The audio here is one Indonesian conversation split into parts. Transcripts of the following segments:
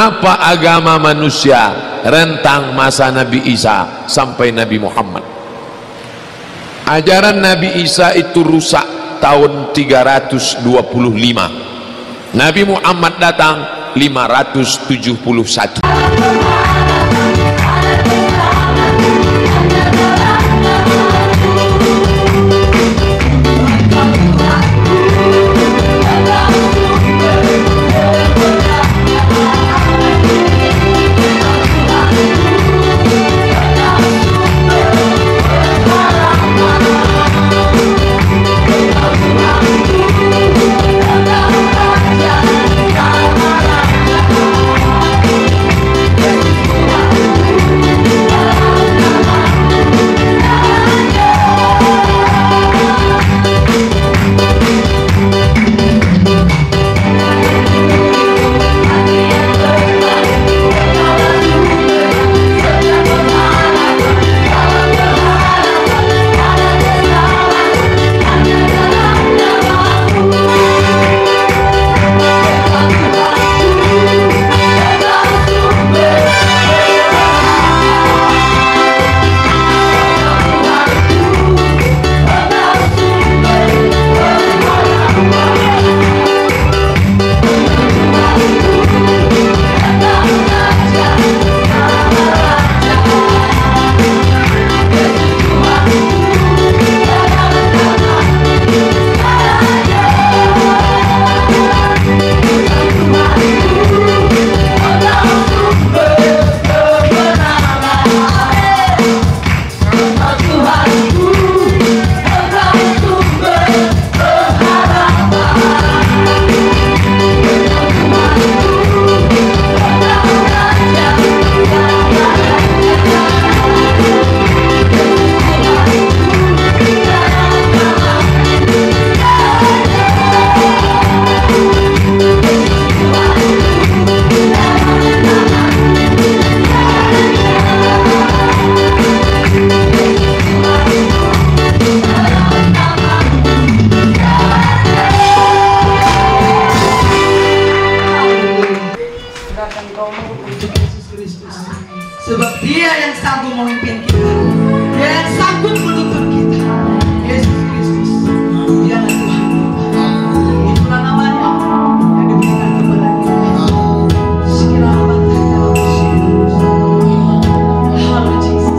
apa agama manusia rentang masa Nabi Isa sampai Nabi Muhammad. Ajaran Nabi Isa itu rusak tahun 325. Nabi Muhammad datang 571. Sebab Dia yang sanggup memimpin kita, Dia yang sanggup menuntun kita. Yesus Kristus, Dialah Tuhan kita. Itulah namanya yang diberikan kepada kita. Sekiranya bantah dalam Yesus. Halo Jesus.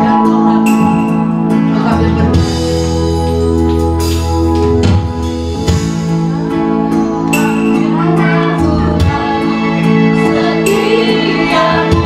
Jangan kau ragu, tetapi percaya. Setiamu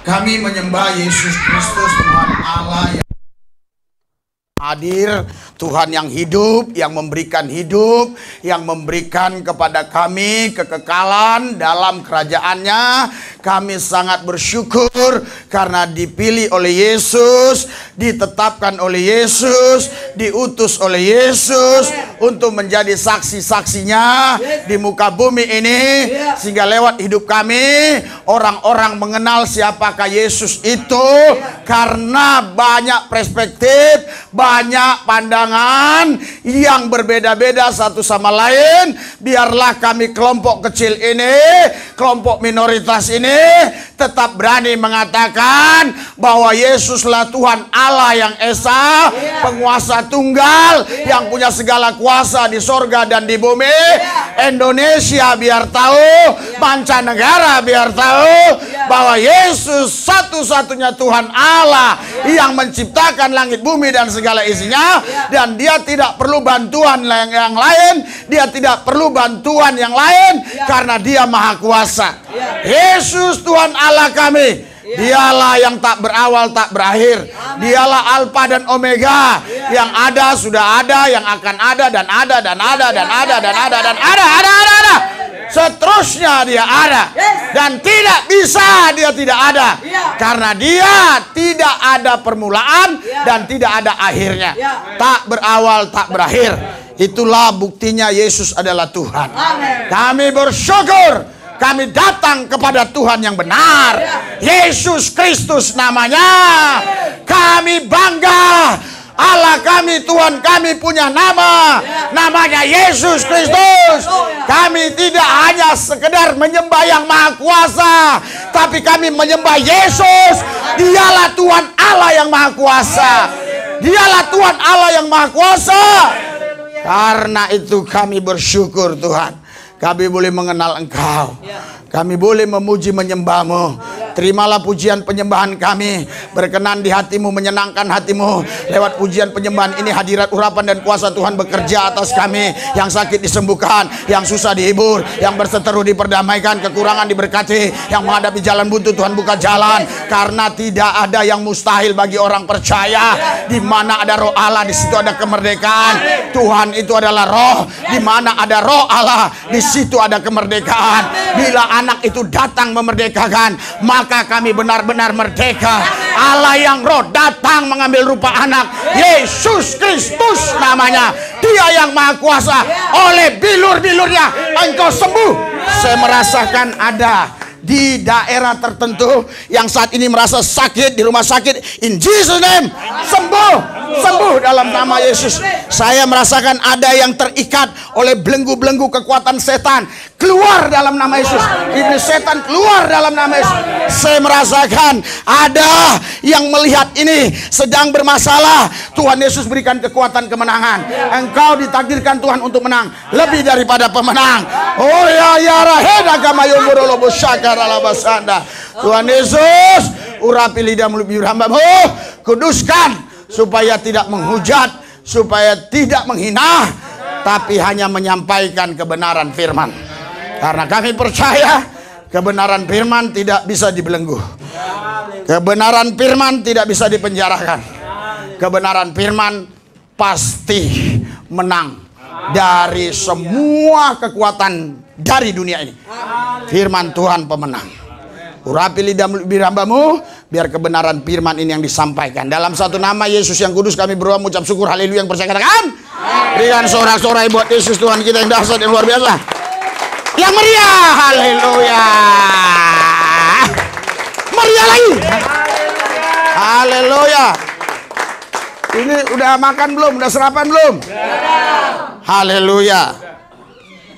Kami menyembah Yesus Kristus, Tuhan Allah yang hadir, Tuhan yang hidup, yang memberikan hidup, yang memberikan kepada kami kekekalan dalam kerajaannya. Kami sangat bersyukur karena dipilih oleh Yesus, ditetapkan oleh Yesus, diutus oleh Yesus untuk menjadi saksi-saksinya di muka bumi ini, sehingga lewat hidup kami orang-orang mengenal siapakah Yesus itu. Karena banyak perspektif, banyak pandangan yang berbeda-beda satu sama lain, biarlah kami kelompok kecil ini, kelompok minoritas ini tetap berani mengatakan bahwa Yesuslah Tuhan Allah yang Esa, penguasa tunggal yang punya segala kuasa di sorga dan di bumi. Indonesia biar tahu, mancanegara biar tahu bahwa Yesus satu-satunya Tuhan Allah yang menciptakan langit bumi dan segala isinya, dan dia tidak perlu bantuan yang lain, dia tidak perlu bantuan yang lain karena dia maha kuasa. Yesus Tuhan Allah kami, dialah yang tak berawal tak berakhir, dialah Alfa dan Omega, yang ada sudah ada, yang akan ada dan ada dan ada dan ada dan ada dan ada. Seterusnya dia ada, dan tidak bisa dia tidak ada, karena dia tidak ada permulaan dan tidak ada akhirnya, tak berawal tak berakhir. Itulah buktinya Yesus adalah Tuhan. Kami bersyukur kami datang kepada Tuhan yang benar, Yesus Kristus namanya. Kami bangga, Allah kami, Tuhan kami punya nama, namanya Yesus Kristus. Kami tidak hanya sekedar menyembah yang maha kuasa, tapi kami menyembah Yesus. Dialah Tuhan Allah yang maha kuasa, dialah Tuhan Allah yang maha kuasa. Karena itu kami bersyukur Tuhan, kami boleh mengenal Engkau, kami boleh memuji menyembah-Mu. Terimalah pujian penyembahan kami, berkenan di hati-Mu, menyenangkan hati-Mu. Lewat pujian penyembahan ini hadirat urapan dan kuasa Tuhan bekerja atas kami. Yang sakit disembuhkan, yang susah dihibur, yang berseteru diperdamaikan, kekurangan diberkati, yang menghadapi jalan buntu Tuhan buka jalan. Karena tidak ada yang mustahil bagi orang percaya. Di mana ada roh Allah, di situ ada kemerdekaan. Tuhan itu adalah roh, di mana ada roh Allah, di situ ada kemerdekaan. Bila anak itu datang memerdekakan, maka kami benar-benar merdeka. Allah yang roh datang mengambil rupa anak, Yesus Kristus namanya. Dia yang maha kuasa. Oleh bilur-bilurnya engkau sembuh. Saya merasakan ada di daerah tertentu yang saat ini merasa sakit di rumah sakit, in Jesus name, sembuh dalam nama Yesus. Saya merasakan ada yang terikat oleh belenggu-belenggu kekuatan setan, keluar dalam nama Yesus. Iblis setan keluar dalam nama Yesus. Saya merasakan ada yang melihat ini sedang bermasalah, Tuhan Yesus berikan kekuatan kemenangan. Engkau ditakdirkan Tuhan untuk menang, lebih daripada pemenang. Oh ya raheda kamayunguro loboshaka. Tuhan Yesus, urapi lidah mulut bibir hamba-Mu, kuduskan supaya tidak menghujat, supaya tidak menghina, tapi hanya menyampaikan kebenaran firman. Karena kami percaya kebenaran firman tidak bisa dibelenggu, kebenaran firman tidak bisa dipenjarakan, kebenaran firman pasti menang dari semua kekuatan dari dunia ini. Firman Tuhan pemenang. Urapi lidah bibir hamba-Mu, biar kebenaran firman ini yang disampaikan. Dalam satu nama Yesus yang kudus kami berdoa mengucap syukur. Haleluya. Yang percaya katakan, berikan sorak-sorai buat Yesus Tuhan kita yang dahsyat, yang luar biasa, yang meriah. Haleluya. Meriah lagi. Haleluya. Ini udah makan belum? Udah sarapan belum? Haleluya.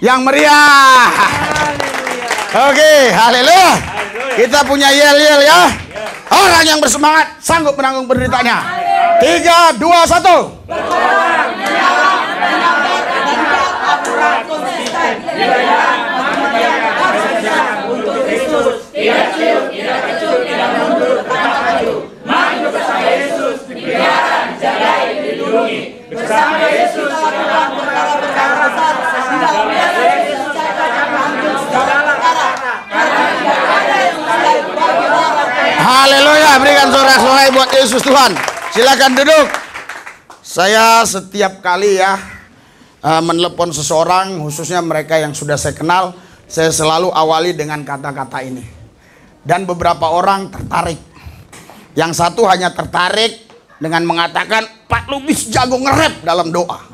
Yang meriah. Oke, haleluya. Kita punya yel-yel ya. Orang yang bersemangat sanggup menanggung penderitaannya. 3, 2, 1. Bersama Yesus dalam perkara-perkara besar, tidak biasa Yesus catatkan hancur segala perkara, karena tidak ada yang mustahil bagi orang percaya. Haleluya, berikan sorak-sorai buat Yesus Tuhan. Silakan duduk. Saya setiap kali ya menelepon seseorang, khususnya mereka yang sudah saya kenal, saya selalu awali dengan kata-kata ini. Dan beberapa orang tertarik. Yang satu hanya tertarik dengan mengatakan, Pak Lubis jago nge-rap dalam doa.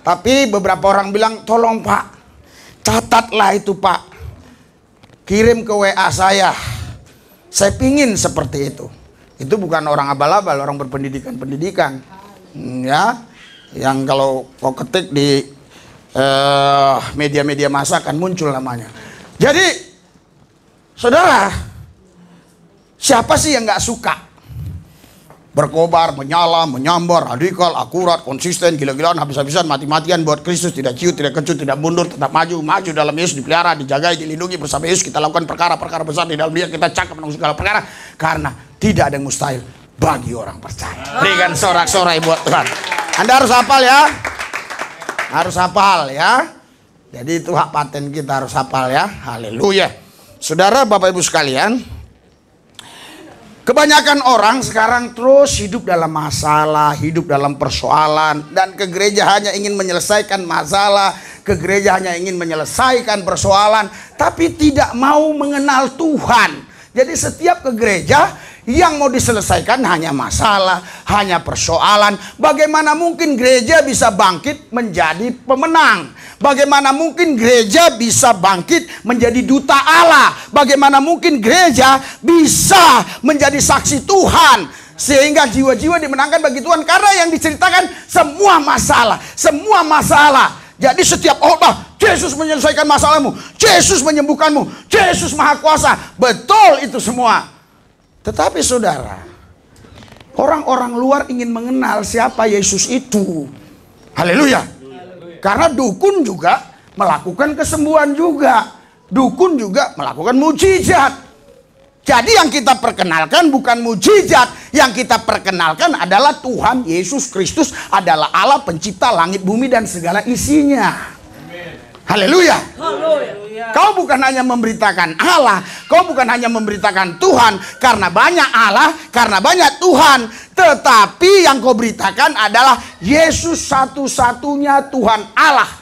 Tapi beberapa orang bilang, tolong Pak, catatlah itu Pak, kirim ke WA saya pingin seperti itu. Itu bukan orang abal-abal, orang berpendidikan ya, yang kalau kau ketik di media-media massa akan muncul namanya. Jadi saudara, siapa sih yang nggak suka berkobar, menyala, menyambar, radikal, akurat, konsisten, gila-gilaan, habis-habisan, mati-matian buat Kristus, tidak ciut, tidak kecut, tidak mundur, tetap maju dalam Yesus, dipelihara, dijagai, dilindungi bersama Yesus. Kita lakukan perkara-perkara besar di dalam Dia, kita cakap menanggung segala perkara, karena tidak ada yang mustahil bagi orang percaya. Berikan sorak-sorai buat Tuhan. Anda harus hafal ya, harus hafal ya. Jadi itu hak paten kita, harus hafal ya. Haleluya. Saudara, Bapak Ibu sekalian, kebanyakan orang sekarang terus hidup dalam masalah, hidup dalam persoalan, dan ke gereja hanya ingin menyelesaikan masalah, ke gereja hanya ingin menyelesaikan persoalan, tapi tidak mau mengenal Tuhan. Jadi setiap ke gereja yang mau diselesaikan hanya masalah, hanya persoalan. Bagaimana mungkin gereja bisa bangkit menjadi pemenang? Bagaimana mungkin gereja bisa bangkit menjadi duta Allah? Bagaimana mungkin gereja bisa menjadi saksi Tuhan sehingga jiwa-jiwa dimenangkan bagi Tuhan? Karena yang diceritakan semua masalah. Jadi setiap Yesus menyelesaikan masalahmu, Yesus menyembuhkanmu, Yesus Maha Kuasa. Betul itu semua. Tetapi saudara, orang-orang luar ingin mengenal siapa Yesus itu. Haleluya. Karena dukun juga melakukan kesembuhan juga. Dukun juga melakukan mujizat. Jadi yang kita perkenalkan bukan mujizat. Yang kita perkenalkan adalah Tuhan Yesus Kristus adalah Allah pencipta langit bumi dan segala isinya. Haleluya. Kau bukan hanya memberitakan Allah, kau bukan hanya memberitakan Tuhan karena banyak Allah, karena banyak Tuhan, tetapi yang kau beritakan adalah Yesus satu-satunya Tuhan Allah.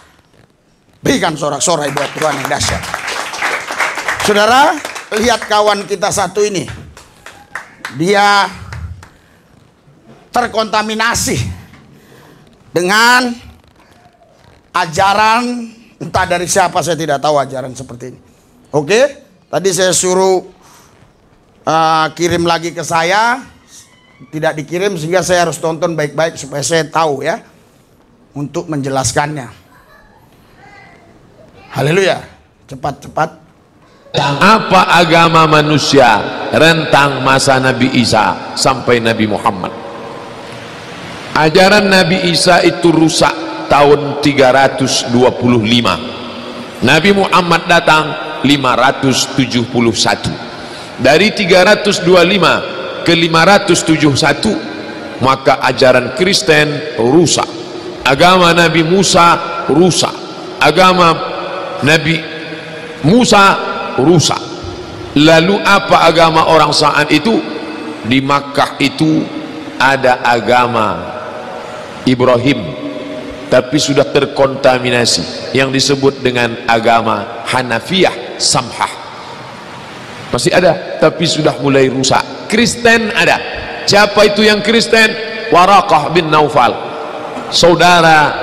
Berikan sorak-sorai buat Tuhan yang dahsyat. Saudara, lihat kawan kita satu ini. Dia terkontaminasi dengan ajaran, entah dari siapa, saya tidak tahu ajaran seperti ini. Oke, tadi saya suruh kirim lagi ke saya, tidak dikirim sehingga saya harus tonton baik-baik supaya saya tahu ya, untuk menjelaskannya. Haleluya, cepat-cepat. Apa agama manusia rentang masa Nabi Isa sampai Nabi Muhammad? Ajaran Nabi Isa itu rusak tahun 325. Nabi Muhammad datang 571. Dari 325 ke 571 maka ajaran Kristen rusak, agama Nabi Musa rusak, agama Nabi Musa rusak. Lalu apa agama orang saat itu? Di Makkah itu ada agama Ibrahim, tapi sudah terkontaminasi yang disebut dengan agama Hanafiyah Samhah. Masih ada, tapi sudah mulai rusak. Kristen ada. Siapa itu yang Kristen? Waraqah bin Naufal, saudara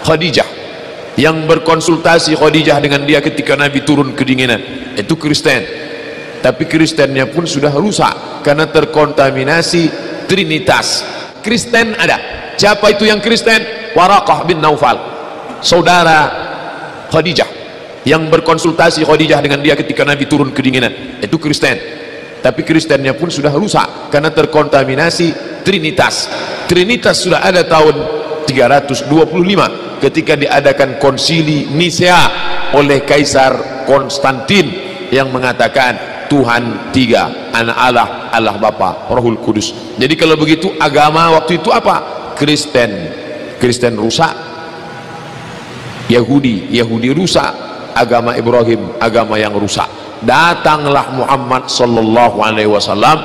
Khadijah, yang berkonsultasi Khadijah dengan dia ketika Nabi turun kedinginan. Itu Kristen. Tapi Kristennya pun sudah rusak karena terkontaminasi Trinitas. Kristen ada. Siapa itu yang Kristen? Waraqah bin Naufal, saudara Khadijah, yang berkonsultasi Khadijah dengan dia ketika Nabi turun kedinginan. Itu Kristen. Tapi Kristennya pun sudah rusak karena terkontaminasi Trinitas. Trinitas sudah ada tahun 325 ketika diadakan konsili Nisea oleh Kaisar Konstantin yang mengatakan Tuhan tiga, anak Allah, Allah Bapa, Rohul Kudus. Jadi kalau begitu agama waktu itu apa? Kristen. Kristen rusak, Yahudi rusak, agama Ibrahim agama yang rusak. Datanglah Muhammad sallallahu alaihi wasallam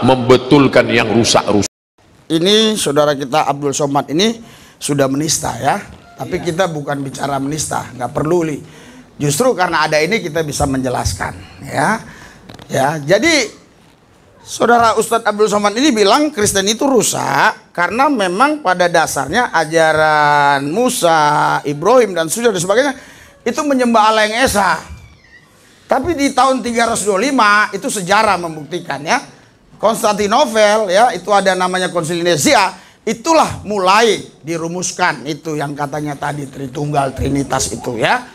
membetulkan yang rusak-rusak. Ini saudara kita Abdul Somad ini sudah menista ya. Tapi kita bukan bicara menista, nggak perlu li. Justru karena ada ini kita bisa menjelaskan ya. Ya, jadi saudara Ustadz Abdul Somad ini bilang Kristen itu rusak karena memang pada dasarnya ajaran Musa, Ibrahim dan sudah dan sebagainya itu menyembah Allah yang esa. Tapi di tahun 325 itu sejarah membuktikan ya. Konstantinopel ya, itu ada namanya Konsil Nicea, itulah mulai dirumuskan itu yang katanya tadi Tritunggal, Trinitas itu ya.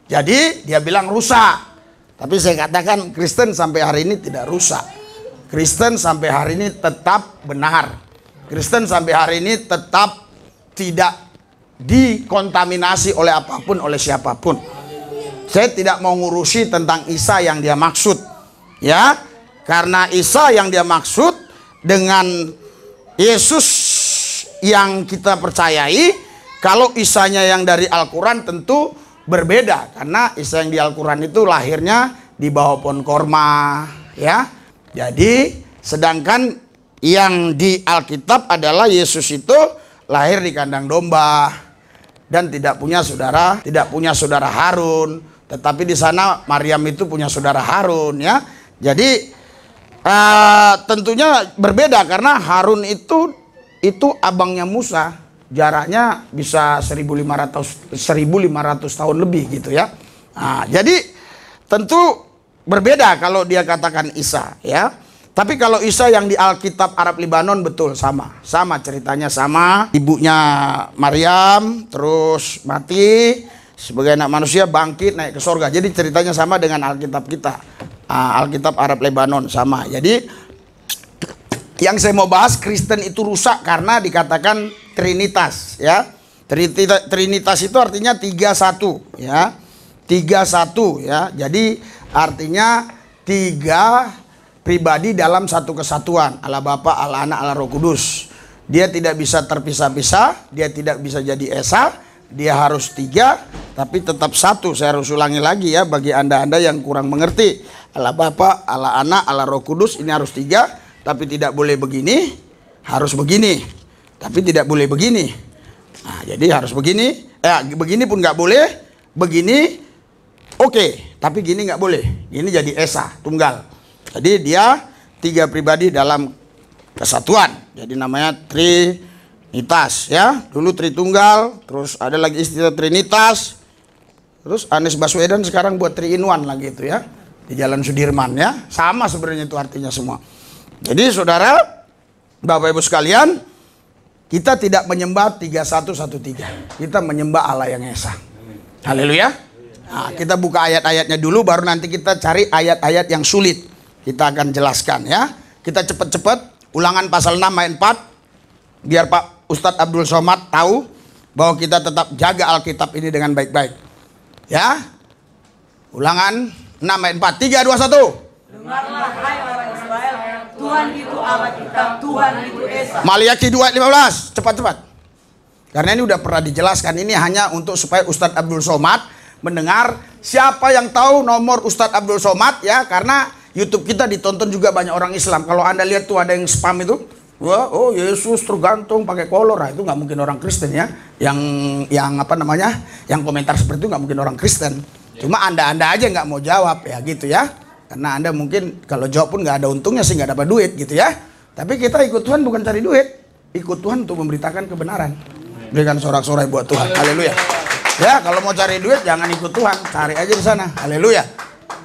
Jadi dia bilang rusak. Tapi saya katakan Kristen sampai hari ini tidak rusak. Kristen sampai hari ini tetap benar. Kristen sampai hari ini tetap tidak dikontaminasi oleh apapun, oleh siapapun. Saya tidak mau ngurusi tentang Isa yang dia maksud. Ya, karena Isa yang dia maksud dengan Yesus yang kita percayai, kalau Isanya yang dari Al-Quran tentu berbeda. Karena Isa yang di Al-Quran itu lahirnya di bawah pohon korma. Ya, jadi sedangkan yang di Alkitab adalah Yesus itu lahir di kandang domba dan tidak punya saudara Harun, tetapi di sana Maryam itu punya saudara Harun ya. Jadi tentunya berbeda karena Harun itu abangnya Musa, jaraknya bisa 1500 tahun lebih gitu ya. Nah, jadi tentu berbeda kalau dia katakan Isa ya. Tapi kalau Isa yang di Alkitab Arab Libanon betul sama ceritanya sama. Ibunya Maryam terus mati sebagai anak manusia, bangkit naik ke sorga. Jadi ceritanya sama dengan Alkitab kita, Alkitab Arab Lebanon sama. Jadi yang saya mau bahas, Kristen itu rusak karena dikatakan Trinitas ya. Trinitas itu artinya 3-1 ya. 3-1 ya. Jadi artinya 3 pribadi dalam satu kesatuan, Allah Bapa, Allah Anak, Allah Roh Kudus. Dia tidak bisa terpisah-pisah, dia tidak bisa jadi esa, dia harus 3 tapi tetap satu. Saya harus ulangi lagi ya bagi anda-anda yang kurang mengerti. Allah Bapa, Allah Anak, Allah Roh Kudus ini harus 3, tapi tidak boleh begini, harus begini, tapi tidak boleh begini. Nah, jadi harus begini, begini pun nggak boleh, begini oke, tapi gini nggak boleh. Ini jadi esa, tunggal. Jadi dia 3 pribadi dalam kesatuan. Jadi namanya Trinitas ya. Dulu Tritunggal, terus ada lagi istilah Trinitas. Terus Anies Baswedan sekarang buat 3-in-1 lagi itu ya. Di Jalan Sudirman ya. Sama sebenarnya itu artinya semua. Jadi saudara, Bapak Ibu sekalian, kita tidak menyembah 3-1-1-3. Kita menyembah Allah yang esa. Haleluya. Nah, kita buka ayat-ayatnya dulu, baru nanti kita cari ayat-ayat yang sulit. Kita akan jelaskan ya. Kita cepat-cepat. Ulangan pasal 6 ayat 4. Biar Pak Ustadz Abdul Somad tahu bahwa kita tetap jaga Alkitab ini dengan baik-baik. Ya. Ulangan 6 ayat 4. 3, 2, 1. Dengarlah hai orang Israel, Tuhan itu Allah kita, Tuhan itu esa. Maliaki 2 ayat 15. Cepat-cepat. Karena ini udah pernah dijelaskan. Ini hanya untuk supaya Ustadz Abdul Somad mendengar. Siapa yang tahu nomor Ustadz Abdul Somad ya, karena YouTube kita ditonton juga banyak orang Islam. Kalau anda lihat tuh ada yang spam itu, wah, oh Yesus tergantung pakai kolor, nah, itu nggak mungkin orang Kristen ya. Yang apa namanya, yang komentar seperti itu nggak mungkin orang Kristen. Cuma anda aja nggak mau jawab ya gitu ya. Karena anda mungkin kalau jawab pun nggak ada untungnya sih, nggak dapat duit gitu ya. Tapi kita ikut Tuhan bukan cari duit, ikut Tuhan untuk memberitakan kebenaran. Berikan sorak-sorai buat Tuhan. Haleluya. Ya, kalau mau cari duit jangan ikut Tuhan, cari aja di sana. Haleluya.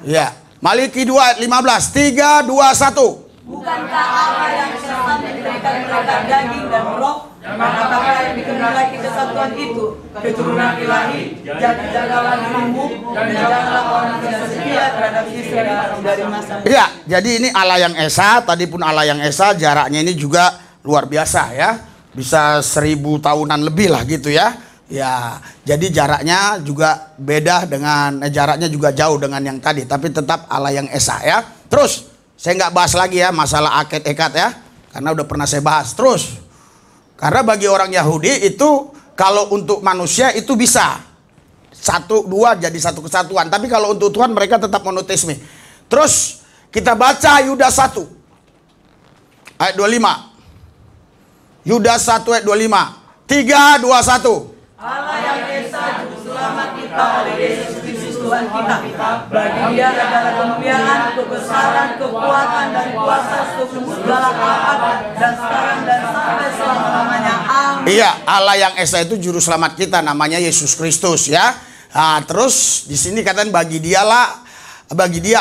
Ya. Maliki 2 ayat 15. 3, 2, 1. Bukankah Allah yang sesat memberikan mereka daging dan roh? Apakah yang dikehendaki kesatuan itu keturunan ilahi? Jadi jagalah dirimu dan janganlah orang tidak setia terhadap istri dari masa. Ya, jadi ini Allah yang esa. Tadi pun Allah yang esa, jaraknya ini juga luar biasa ya. Bisa 1000 tahunan lebih lah gitu ya. Ya, jadi jaraknya juga beda dengan jaraknya juga jauh dengan yang tadi, tapi tetap Allah yang esa ya. Terus saya nggak bahas lagi ya masalah akad ekat ya, karena udah pernah saya bahas. Terus karena bagi orang Yahudi itu kalau untuk manusia itu bisa 1, 2 jadi satu kesatuan, tapi kalau untuk Tuhan mereka tetap monoteisme. Terus kita baca Yudas 1 ayat 25. Yudas 1 ayat 25. 3, 2, 1. Allah yang Esa Juru Selamat kita oleh Yesus Kristus Tuhan kita. Bagi Dia adalah kemuliaan, kebesaran, kekuatan dan kuasa seluruh segala abad dan sekarang dan sampai selama-lamanya. Amin. Iya, Allah yang Esa itu juru selamat kita, namanya Yesus Kristus ya. Nah, terus di sini katanya bagi Dia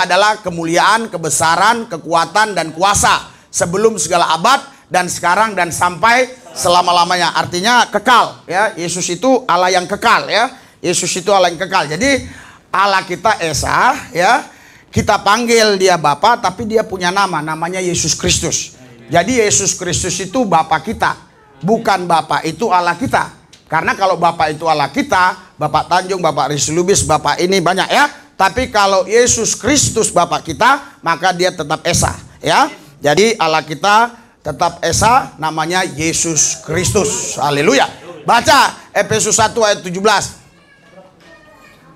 adalah kemuliaan, kebesaran, kekuatan dan kuasa sebelum segala abad dan sekarang dan sampai selama-lamanya. Artinya kekal ya. Yesus itu Allah yang kekal ya. Yesus itu Allah yang kekal. Jadi Allah kita Esa ya. Kita panggil Dia Bapa, tapi Dia punya nama, namanya Yesus Kristus. Jadi Yesus Kristus itu Bapa kita, bukan Bapa itu Allah kita. Karena kalau Bapa itu Allah kita, Bapak Tanjung, Bapak Risi Lubis, Bapak ini banyak ya. Tapi kalau Yesus Kristus Bapa kita, maka Dia tetap Esa ya. Jadi Allah kita tetap Esa, namanya Yesus Kristus. Haleluya. Baca Efesus 1 ayat 17.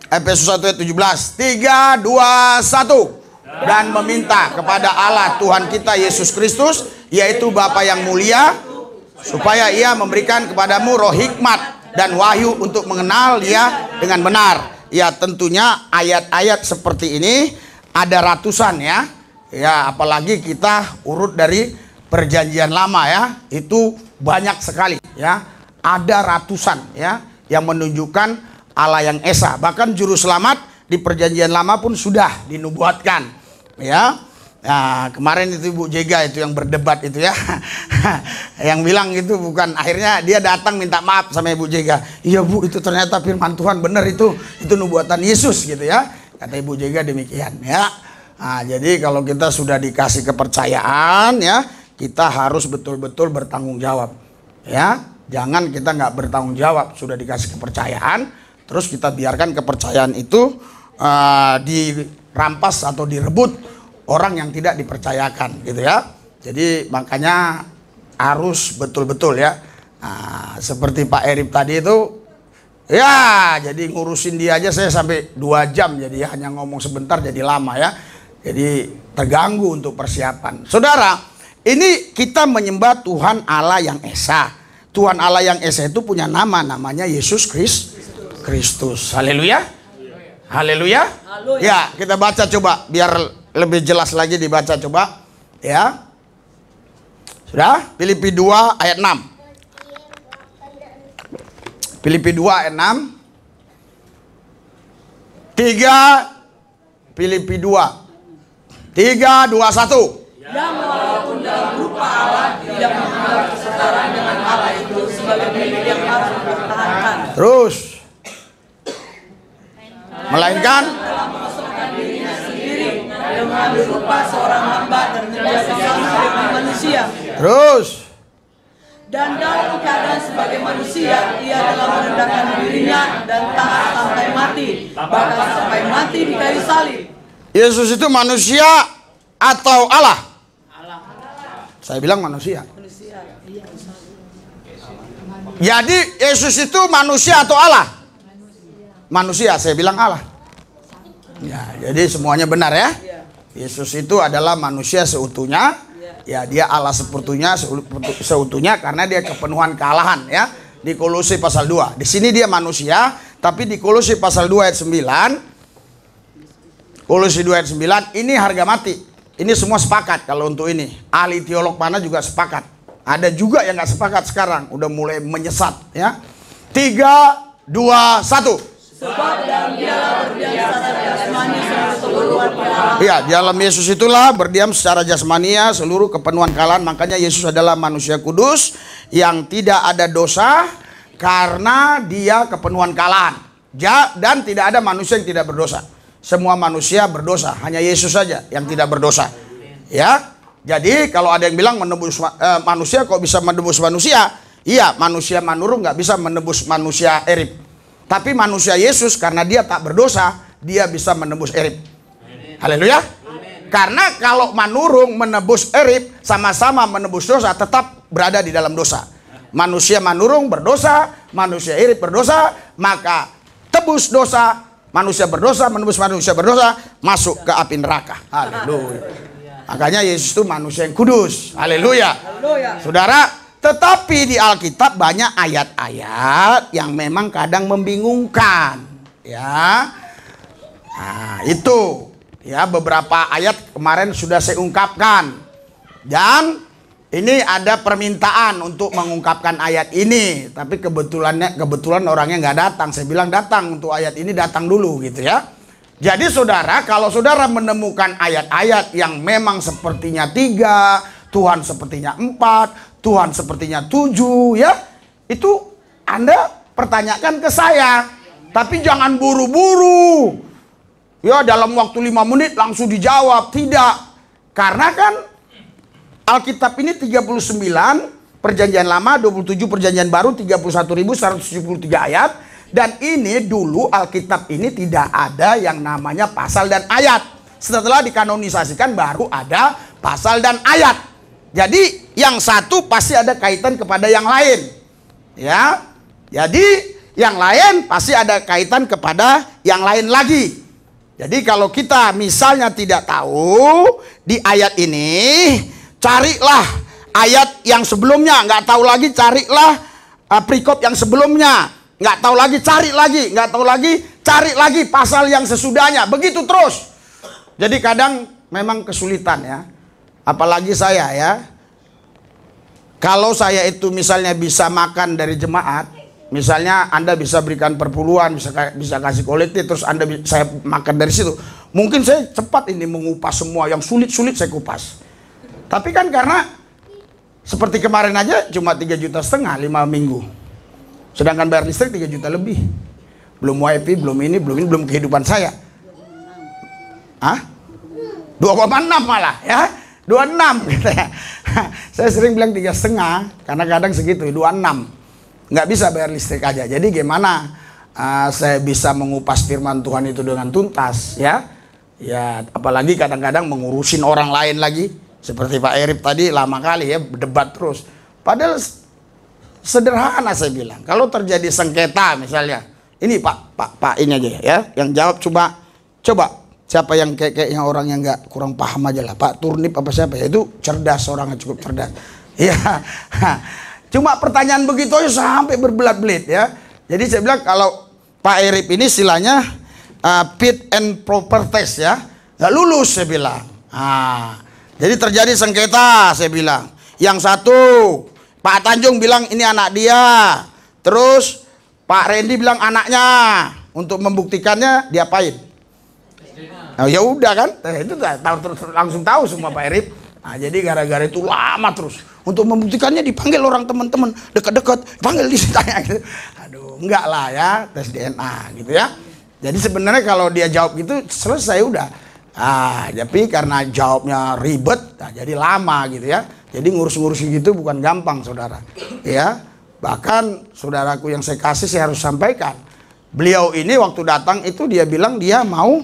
Efesus 1 ayat 17. 3, 2, 1. Dan meminta kepada Allah Tuhan kita Yesus Kristus, yaitu Bapa yang mulia, supaya Ia memberikan kepadamu roh hikmat dan wahyu untuk mengenal Dia dengan benar. Ya, tentunya ayat-ayat seperti ini ada ratusan ya. Ya, apalagi kita urut dari Perjanjian Lama ya, itu banyak sekali ya. Ada ratusan ya yang menunjukkan Allah yang Esa. Bahkan juru selamat di Perjanjian Lama pun sudah dinubuatkan ya. Nah, kemarin itu Ibu Jega itu yang berdebat itu ya. Yang bilang itu bukan, akhirnya dia datang minta maaf sama Ibu Jega. Iya Bu, itu ternyata firman Tuhan benar, itu nubuatan Yesus gitu ya. Kata Ibu Jega demikian ya. Nah, jadi kalau kita sudah dikasih kepercayaan ya, kita harus betul-betul bertanggung jawab ya. Jangan kita nggak bertanggung jawab, sudah dikasih kepercayaan terus kita biarkan kepercayaan itu dirampas atau direbut orang yang tidak dipercayakan gitu ya. Jadi makanya harus betul-betul ya. Nah, seperti Pak Erip tadi itu ya, jadi ngurusin dia aja saya sampai 2 jam, jadi hanya ngomong sebentar jadi lama ya. Jadi terganggu untuk persiapan. Saudara, ini kita menyembah Tuhan Allah yang Esa. Tuhan Allah yang Esa itu punya nama, namanya Yesus Kristus. Haleluya. Haleluya. Ya, kita baca coba biar lebih jelas lagi dibaca coba. Ya. Sudah? Filipi 2 ayat 6. Filipi 2 ayat 6. 3 Filipi 2. 3, 2, 1. Yang walaupun dalam rupa Allah tidak menganggap kesetaraan dengan Allah itu sebagai milik yang harus dipertahankan. Terus. Melainkan telah mengosongkan dirinya sendiri dan mengambil rupa seorang hamba dan menjadi sama dengan manusia. Terus. Dan dalam keadaan sebagai manusia, Ia telah merendahkan dirinya dan taat sampai mati, bahkan sampai mati di kayu salib. Yesus itu manusia atau Allah? Saya bilang manusia. Jadi Yesus itu manusia atau Allah? Manusia, saya bilang Allah. Ya, jadi semuanya benar ya. Yesus itu adalah manusia seutuhnya. Ya, Dia Allah seutuhnya karena Dia kepenuhan kealahan ya. Di Kolose pasal 2. Di sini Dia manusia, tapi di Kolose pasal 2 ayat 9. Kolose 2 ayat 9 ini harga mati. Ini semua sepakat kalau untuk ini. Ahli teolog mana juga sepakat. Ada juga yang nggak sepakat sekarang, udah mulai menyesat ya. 3, 2, 1. Sebab dalam Dialah berdiam secara jasmani seluruh kepenuhan. Iya, di dalam Yesus itulah berdiam secara jasmania seluruh kepenuhan kealahan. Makanya Yesus adalah manusia kudus yang tidak ada dosa karena Dia kepenuhan kealahan. Dan tidak ada manusia yang tidak berdosa. Semua manusia berdosa, hanya Yesus saja yang tidak berdosa. Ya. Jadi kalau ada yang bilang menebus manusia kok bisa menebus manusia? Iya, manusia manurung nggak bisa menebus manusia Erip. Tapi manusia Yesus karena Dia tak berdosa, Dia bisa menebus Erip. Haleluya. Karena kalau manurung menebus Erip, sama-sama menebus dosa, tetap berada di dalam dosa. Manusia manurung berdosa, manusia Erip berdosa, maka tebus dosa manusia berdosa, menebus manusia berdosa, masuk ke api neraka. Haleluya. Makanya Yesus itu manusia yang kudus. Haleluya. Saudara, tetapi di Alkitab banyak ayat-ayat yang memang kadang membingungkan. Ya. Nah, itu. Ya, beberapa ayat kemarin sudah saya ungkapkan. Dan ini ada permintaan untuk mengungkapkan ayat ini. Tapi kebetulan orangnya nggak datang. Saya bilang datang untuk ayat ini, datang dulu gitu ya. Jadi saudara, kalau saudara menemukan ayat-ayat yang memang sepertinya 3, Tuhan sepertinya 4, Tuhan sepertinya 7 ya, itu Anda pertanyakan ke saya. Tapi jangan buru-buru. Ya dalam waktu 5 menit langsung dijawab. Tidak. Karena kan Alkitab ini 39 Perjanjian Lama, 27 Perjanjian Baru, 31.173 ayat. Dan ini dulu Alkitab ini tidak ada yang namanya pasal dan ayat. Setelah dikanonisasikan baru ada pasal dan ayat. Jadi yang satu pasti ada kaitan kepada yang lain. Ya. Jadi yang lain pasti ada kaitan kepada yang lain lagi. Jadi kalau kita misalnya tidak tahu di ayat ini, carilah ayat yang sebelumnya. Nggak tahu lagi, carilah perikop yang sebelumnya. Nggak tahu lagi, cari lagi. Nggak tahu lagi, cari lagi pasal yang sesudahnya. Begitu terus. Jadi kadang memang kesulitan ya. Apalagi saya ya. Kalau saya itu misalnya bisa makan dari jemaat. Misalnya Anda bisa berikan perpuluhan, bisa kasih kolektif, terus saya makan dari situ. Mungkin saya cepat ini mengupas semua. Yang sulit-sulit saya kupas. Tapi kan karena seperti kemarin aja cuma 3,5 juta 5 minggu. Sedangkan bayar listrik 3 juta lebih. Belum WiFi, belum ini, belum kehidupan saya. Hah? 2,6 malah ya. 26 gitu ya. Saya sering bilang 3,5 karena kadang segitu 26. Nggak bisa bayar listrik aja. Jadi gimana saya bisa mengupas firman Tuhan itu dengan tuntas ya. Ya apalagi kadang-kadang mengurusin orang lain lagi. Seperti Pak Erip tadi lama kali ya berdebat terus. Padahal sederhana saya bilang. Kalau terjadi sengketa misalnya, ini Pak ini aja ya, yang jawab coba siapa yang kayaknya orang yang nggak kurang paham aja lah, Pak Turnip apa siapa ya, itu cerdas, orangnya cukup cerdas. Ya, cuma pertanyaan begitu aja sampai berbelat-belit ya. Jadi saya bilang kalau Pak Erip ini istilahnya fit and proper test ya, nggak lulus saya bilang. Jadi terjadi sengketa saya bilang. Yang satu Pak Tanjung bilang ini anak dia. Terus Pak Randy bilang anaknya. Untuk membuktikannya diapain? Nah, ya udah kan? Itu langsung tahu semua Pak Erip. Nah, jadi gara-gara itu lama terus. Untuk membuktikannya dipanggil orang teman-teman dekat-dekat, panggil ditanya gitu. Aduh, enggak lah ya, tes DNA gitu ya. Jadi sebenarnya kalau dia jawab gitu selesai udah. Tapi karena jawabnya ribet, jadi lama gitu ya. Jadi ngurus-ngurus gitu bukan gampang saudara. Ya, bahkan saudaraku yang saya kasih saya harus sampaikan. Beliau ini waktu datang itu dia bilang dia mau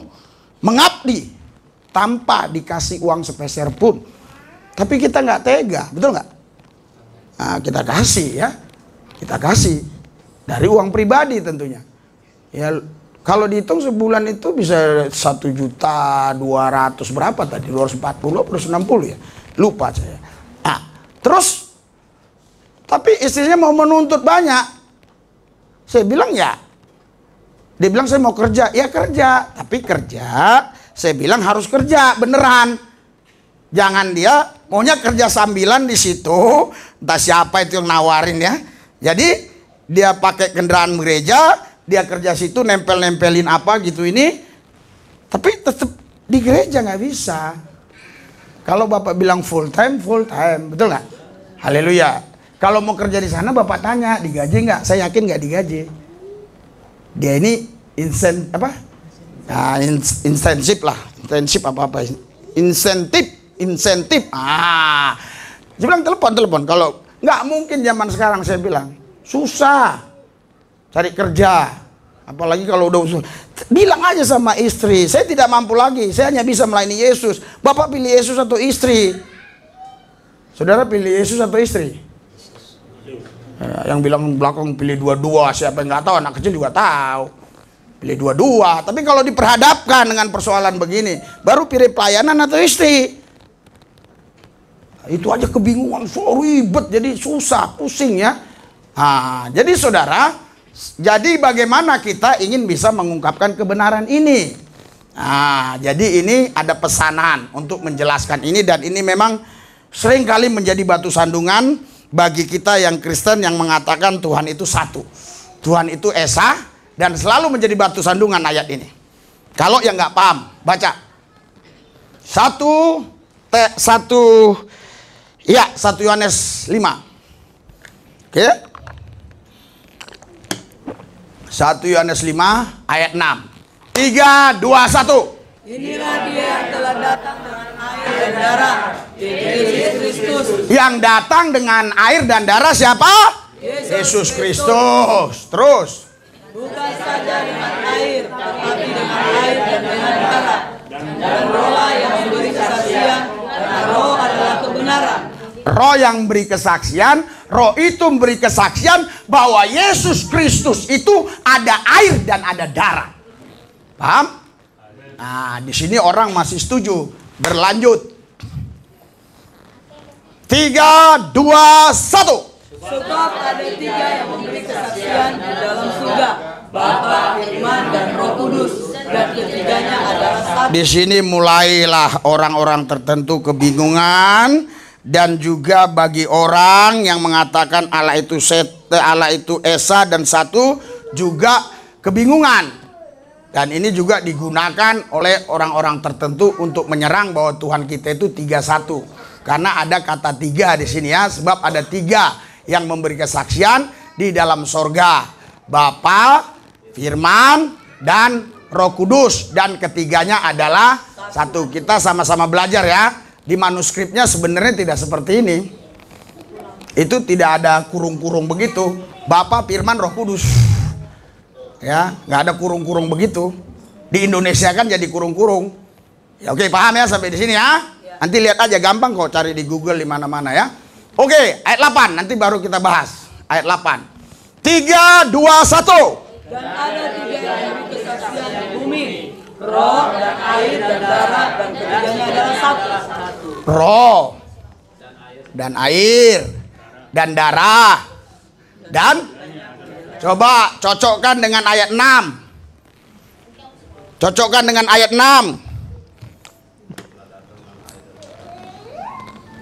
mengabdi tanpa dikasih uang sepeser pun. Tapi kita nggak tega, betul nggak? Nah, kita kasih ya, kita kasih dari uang pribadi tentunya. Ya. Kalau dihitung sebulan itu bisa 1.200.000 berapa tadi? 240 atau 260 ya? Lupa saya. Nah, terus tapi istrinya mau menuntut banyak. Saya bilang ya. Dia bilang saya mau kerja. Ya kerja, tapi kerja saya bilang harus kerja beneran. Jangan dia maunya kerja sambilan di situ. Entah siapa itu yang nawarin ya. Jadi dia pakai kendaraan gereja, dia kerja situ nempel-nempelin apa gitu ini, tapi tetap di gereja nggak bisa. Kalau Bapak bilang full time, betul nggak? Haleluya. Kalau mau kerja di sana Bapak tanya digaji nggak? Saya yakin nggak digaji. Dia ini insentif apa? Nah, insentif lah, insentif. Dia bilang telepon. Kalau nggak mungkin zaman sekarang saya bilang susah. Cari kerja, apalagi kalau udah usul. Bilang aja sama istri, saya tidak mampu lagi, saya hanya bisa melayani Yesus. Bapak pilih Yesus atau istri? Saudara pilih Yesus atau istri? Ya, yang bilang belakang pilih dua-dua, siapa yang nggak tahu, anak kecil juga tahu. pilih dua-dua. Tapi kalau diperhadapkan dengan persoalan begini, baru pilih pelayanan atau istri. Itu aja kebingungan, so ribet, jadi susah, pusing ya. Nah, jadi saudara, jadi bagaimana kita ingin bisa mengungkapkan kebenaran ini? Nah, jadi ini ada pesanan untuk menjelaskan ini, dan ini memang seringkali menjadi batu sandungan bagi kita yang Kristen yang mengatakan Tuhan itu satu, Tuhan itu esa. Dan selalu menjadi batu sandungan ayat ini. Kalau yang nggak paham, baca 1 Yohanes 5. Oke. 1 Yohanes 5 ayat 6. 3, 2, 1. Inilah dia yang telah datang dengan air dan darah, Yesus Kristus. Yang datang dengan air dan darah siapa? Yesus Kristus. Terus. Bukan saja dengan air, tetapi dengan air dan dengan darah. Dan Roh yang memberi kesaksian, karena Roh adalah kebenaran. Roh yang beri kesaksian, Roh itu memberi kesaksian bahwa Yesus Kristus itu ada air dan ada darah. Paham? Nah, di sini orang masih setuju. Berlanjut. 3, 2, 1. Sebab ada 3 yang memberi kesaksian di dalam surga, Bapa, Firman, dan Roh Kudus, dan ketiganya adalah satu. Di sini mulailah orang-orang tertentu kebingungan, dan juga bagi orang yang mengatakan Allah itu esa dan satu juga kebingungan. Dan ini juga digunakan oleh orang-orang tertentu untuk menyerang bahwa Tuhan kita itu 3-1. Karena ada kata 3 di sini ya, sebab ada 3 yang memberi kesaksian di dalam sorga, Bapa, Firman, dan Roh Kudus, dan ketiganya adalah satu. Kita sama-sama belajar ya. Di manuskripnya sebenarnya tidak seperti ini. Itu tidak ada kurung-kurung begitu. Bapa, Firman, Roh Kudus. Ya, nggak ada kurung-kurung begitu. Di Indonesia kan jadi kurung-kurung. Ya, oke, paham ya sampai di sini ya? Nanti lihat aja, gampang kok cari di Google di mana-mana ya. Oke, ayat 8 nanti baru kita bahas. Ayat 8. 3, 2, 1. Dan ada 3 yang memberi kesaksian di bumi, Roh dan air dan darah, dan ketiganya adalah satu. Roh dan air dan darah. Dan coba cocokkan dengan ayat 6. Cocokkan dengan ayat 6.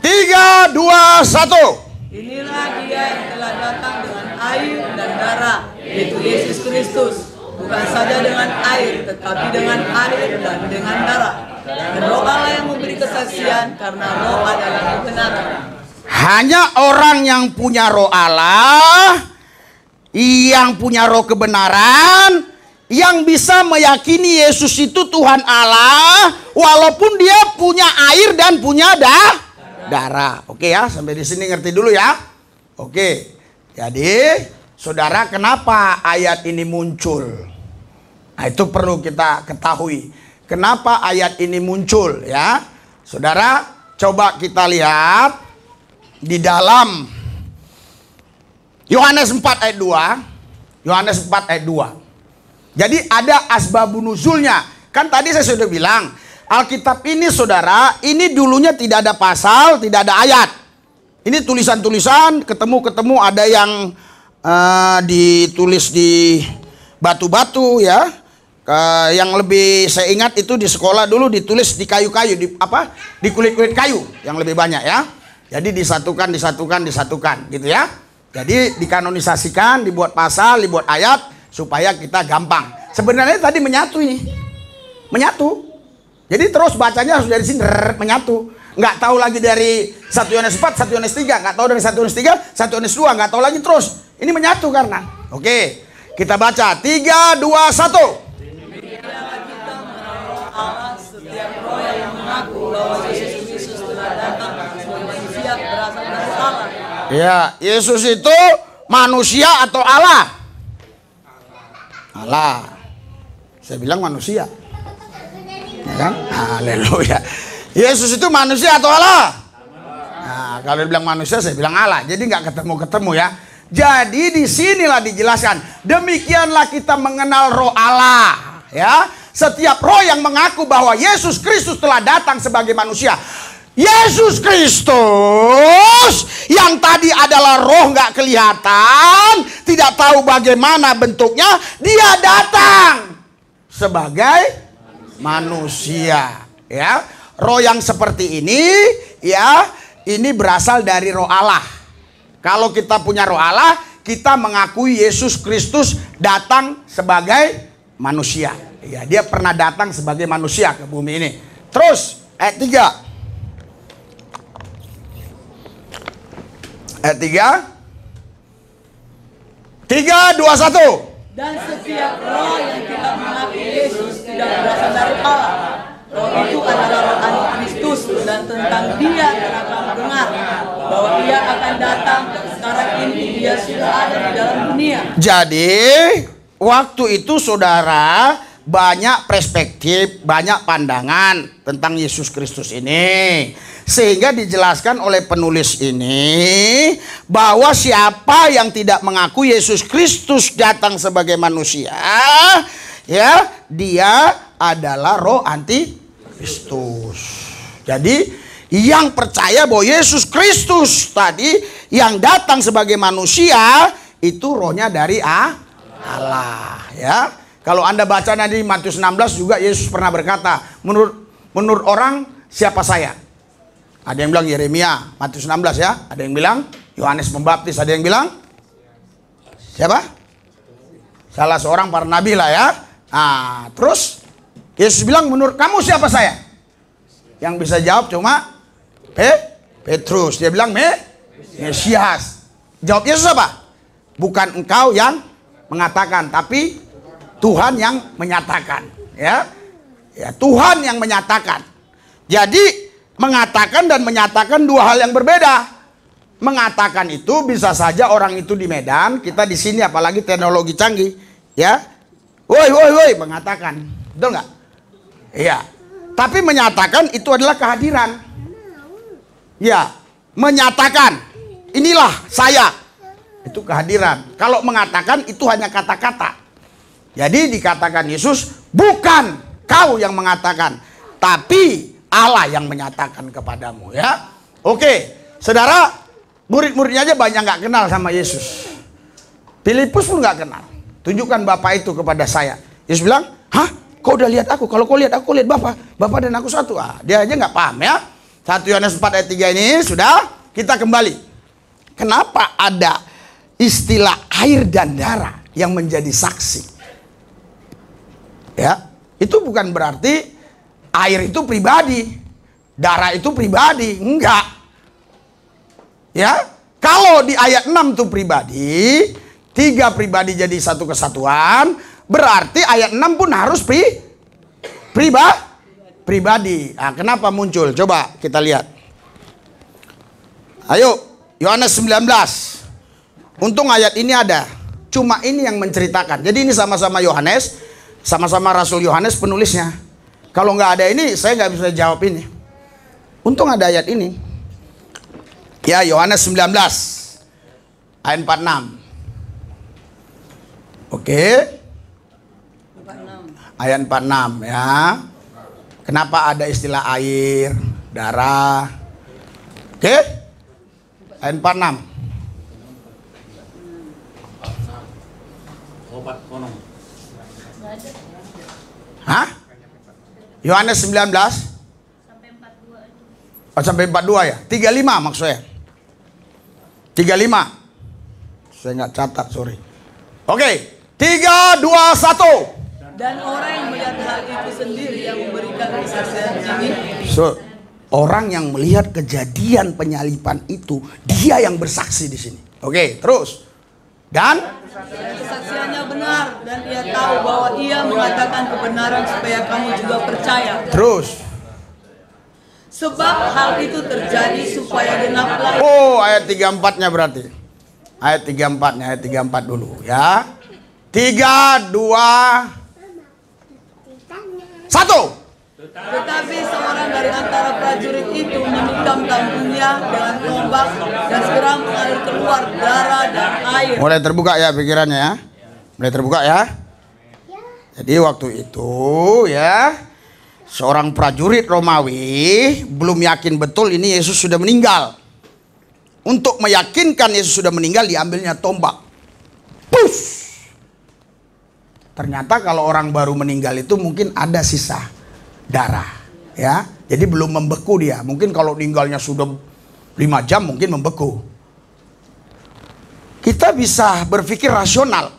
3, 2, 1. Inilah dia yang telah datang dengan air dan darah, yaitu Yesus Kristus. Bukan saja dengan air, tetapi dengan air dan dengan darah. Dan Roh Allah yang memberi kesaksian, karena Roh adalah kebenaran. Hanya orang yang punya Roh Allah, yang punya Roh kebenaran, yang bisa meyakini Yesus itu Tuhan Allah, walaupun dia punya air dan punya darah. Oke ya, sampai di sini ngerti dulu ya. Oke. Jadi, saudara, kenapa ayat ini muncul? Nah, itu perlu kita ketahui. Kenapa ayat ini muncul ya? Saudara, coba kita lihat di dalam Yohanes 4 ayat 2. Yohanes 4 ayat 2. Jadi ada asbabun nuzulnya. Kan tadi saya sudah bilang, Alkitab ini saudara, ini dulunya tidak ada pasal, tidak ada ayat. Ini tulisan-tulisan, ketemu-ketemu ada yang ditulis di batu-batu ya. Yang lebih saya ingat itu di sekolah dulu ditulis di kayu-kayu, di kulit-kulit kayu yang lebih banyak ya. Jadi disatukan gitu ya. Jadi dikanonisasikan, dibuat pasal, dibuat ayat supaya kita gampang. Sebenarnya tadi menyatu ini. Menyatu. Jadi terus bacanya harus dari sini menyatu. Nggak tahu lagi dari 1 Yohanes 4, 1 Yohanes 3, nggak tahu dari 1 Yohanes 3, 1 Yohanes 2, nggak tahu lagi terus. Ini menyatu karena. Oke, kita baca 3, 2, 1. Setiap roh yang mengaku bahwa Yesus Kristus telah datang sebagai manusia berasal dari Allah. Ya, Yesus itu manusia atau Allah? Allah. Saya bilang manusia. Ya kan? Haleluya. Yesus itu manusia atau Allah? Nah, kalau dibilang manusia saya bilang Allah. Jadi nggak ketemu-ketemu ya. Jadi disinilah dijelaskan. Demikianlah kita mengenal roh Allah. Ya, setiap roh yang mengaku bahwa Yesus Kristus telah datang sebagai manusia. Yesus Kristus yang tadi adalah roh nggak kelihatan, tidak tahu bagaimana bentuknya, dia datang sebagai manusia. Ya, roh yang seperti ini, ya, ini berasal dari roh Allah. Kalau kita punya roh Allah, kita mengakui Yesus Kristus datang sebagai manusia. Ya, dia pernah datang sebagai manusia ke bumi ini. Terus ayat 3. Ayat 3. 3, 2, 1. Dan setiap roh yang tidak mengakui Yesus tidak berasal dari Allah. Roh itu adalah roh Antikristus, dan tentang dia telah kamu dengar bahwa ia akan datang, dan sekarang ini dia sudah ada di dalam dunia. Jadi waktu itu saudara, banyak perspektif, banyak pandangan tentang Yesus Kristus ini. Sehingga dijelaskan oleh penulis ini bahwa siapa yang tidak mengaku Yesus Kristus datang sebagai manusia, ya, dia adalah roh antikristus. Jadi yang percaya bahwa Yesus Kristus tadi yang datang sebagai manusia itu rohnya dari Allah, ya. Kalau Anda baca nanti Matius 16 juga Yesus pernah berkata, menurut orang siapa saya? Ada yang bilang Yeremia, Matius 16 ya. Ada yang bilang Yohanes Pembaptis, ada yang bilang siapa? Salah seorang para nabi lah ya. Nah, terus Yesus bilang, menurut kamu siapa saya? Yang bisa jawab cuma Petrus. Dia bilang Mesias. Jawab Yesus apa? Bukan engkau yang mengatakan, tapi Tuhan yang menyatakan, ya. Ya, Tuhan yang menyatakan. Jadi mengatakan dan menyatakan dua hal yang berbeda. Mengatakan itu bisa saja orang itu di Medan, kita di sini apalagi teknologi canggih, ya. Woi mengatakan. Betul nggak? Iya. Tapi menyatakan itu adalah kehadiran. Ya, menyatakan inilah saya. Itu kehadiran. Kalau mengatakan itu hanya kata-kata. Jadi dikatakan Yesus, bukan kau yang mengatakan, tapi Allah yang menyatakan kepadamu, ya. Oke, saudara, murid-muridnya aja banyak nggak kenal sama Yesus. Filipus pun nggak kenal. Tunjukkan Bapa itu kepada saya. Yesus bilang, hah? Kau udah lihat aku? Kalau kau lihat aku, lihat Bapa. Bapa dan aku satu. Dia aja nggak paham, ya. 1 Yohanes 4 ayat 3 ini sudah. Kita kembali. Kenapa ada istilah air dan darah yang menjadi saksi? Ya, itu bukan berarti air itu pribadi, darah itu pribadi, enggak. Ya, kalau di ayat 6 itu pribadi, 3 pribadi jadi satu kesatuan, berarti ayat 6 pun harus pribadi. Nah, kenapa muncul? Coba kita lihat. Ayo, Yohanes 19. Untung ayat ini ada. Cuma ini yang menceritakan. Jadi ini sama-sama Yohanes, sama-sama Rasul Yohanes penulisnya. Kalau nggak ada ini, saya nggak bisa jawab ini. Untung ada ayat ini. Ya, Yohanes 19 ayat 46. Oke. Ayat 46 ya. Kenapa ada istilah air, darah? Oke. Ayat 46. Hah? Yohanes 19 sampai 42 ya? 35 maksudnya. 35. Saya nggak catat, sorry. Oke, 3, 2, 1. Dan orang yang melihat hal itu sendiri yang memberikan kesaksian ini. Orang yang melihat kejadian penyaliban itu, dia yang bersaksi di sini. Oke, terus. Dan kesaksiannya benar, dan ia tahu bahwa ia mengatakan kebenaran supaya kamu juga percaya. Terus. Sebab hal itu terjadi supaya genaplah. Oh, ayat 34-nya berarti. Ayat 34-nya, ayat 34 dulu ya. 3, 2, 1. Tetapi seorang dari antara prajurit itu menikam kambingnya dengan tombak dan segera mengalir keluar darah dan air. Mulai terbuka ya pikirannya ya. Mulai terbuka ya. Jadi waktu itu ya, seorang prajurit Romawi belum yakin betul ini Yesus sudah meninggal. Untuk meyakinkan Yesus sudah meninggal, diambilnya tombak. Puff! Ternyata kalau orang baru meninggal itu mungkin ada sisa darah, ya. Jadi belum membeku dia. Mungkin kalau meninggalnya sudah 5 jam mungkin membeku. Kita bisa berpikir rasional.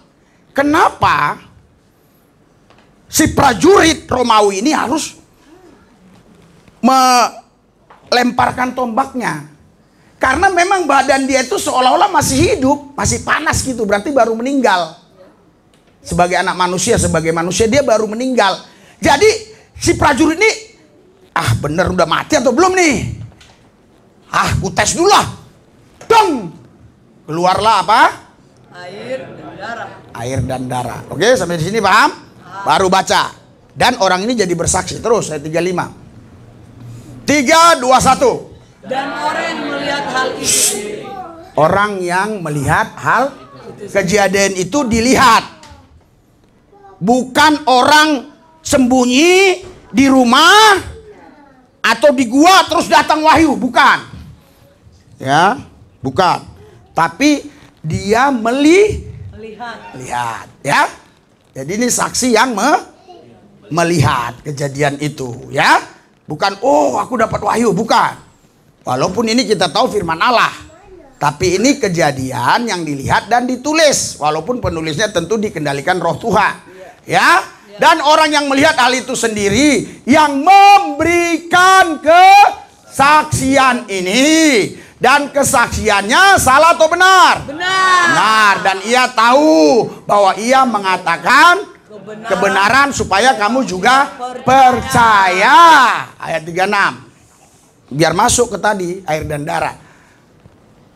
Kenapa si prajurit Romawi ini harus melemparkan tombaknya? Karena memang badan dia itu seolah-olah masih hidup, masih panas gitu, berarti baru meninggal. Sebagai anak manusia, sebagai manusia dia baru meninggal. Jadi si prajurit ini, bener udah mati atau belum nih? Ku tes dulu lah. Dong! Keluarlah apa? Air dan darah. Air dan darah. Oke, sampai di sini paham? Baru baca. Dan orang ini jadi bersaksi. Terus ayat 35. 3, 2, 1. Dan orang yang melihat hal itu. Orang yang melihat hal kejadian itu dilihat. Bukan orang sembunyi di rumah atau di gua terus datang wahyu, bukan. Ya, bukan. Tapi dia melihat, ya. Jadi ini saksi yang melihat kejadian itu, ya. Bukan, aku dapat wahyu, bukan. Walaupun ini kita tahu firman Allah, tapi ini kejadian yang dilihat dan ditulis. Walaupun penulisnya tentu dikendalikan Roh Tuhan, ya. Dan orang yang melihat hal itu sendiri, yang memberikan kesaksian ini, dan kesaksiannya salah atau benar? Benar. Dan ia tahu bahwa ia mengatakan kebenaran supaya kamu juga percaya. Ayat 36. Biar masuk ke tadi air dan darah.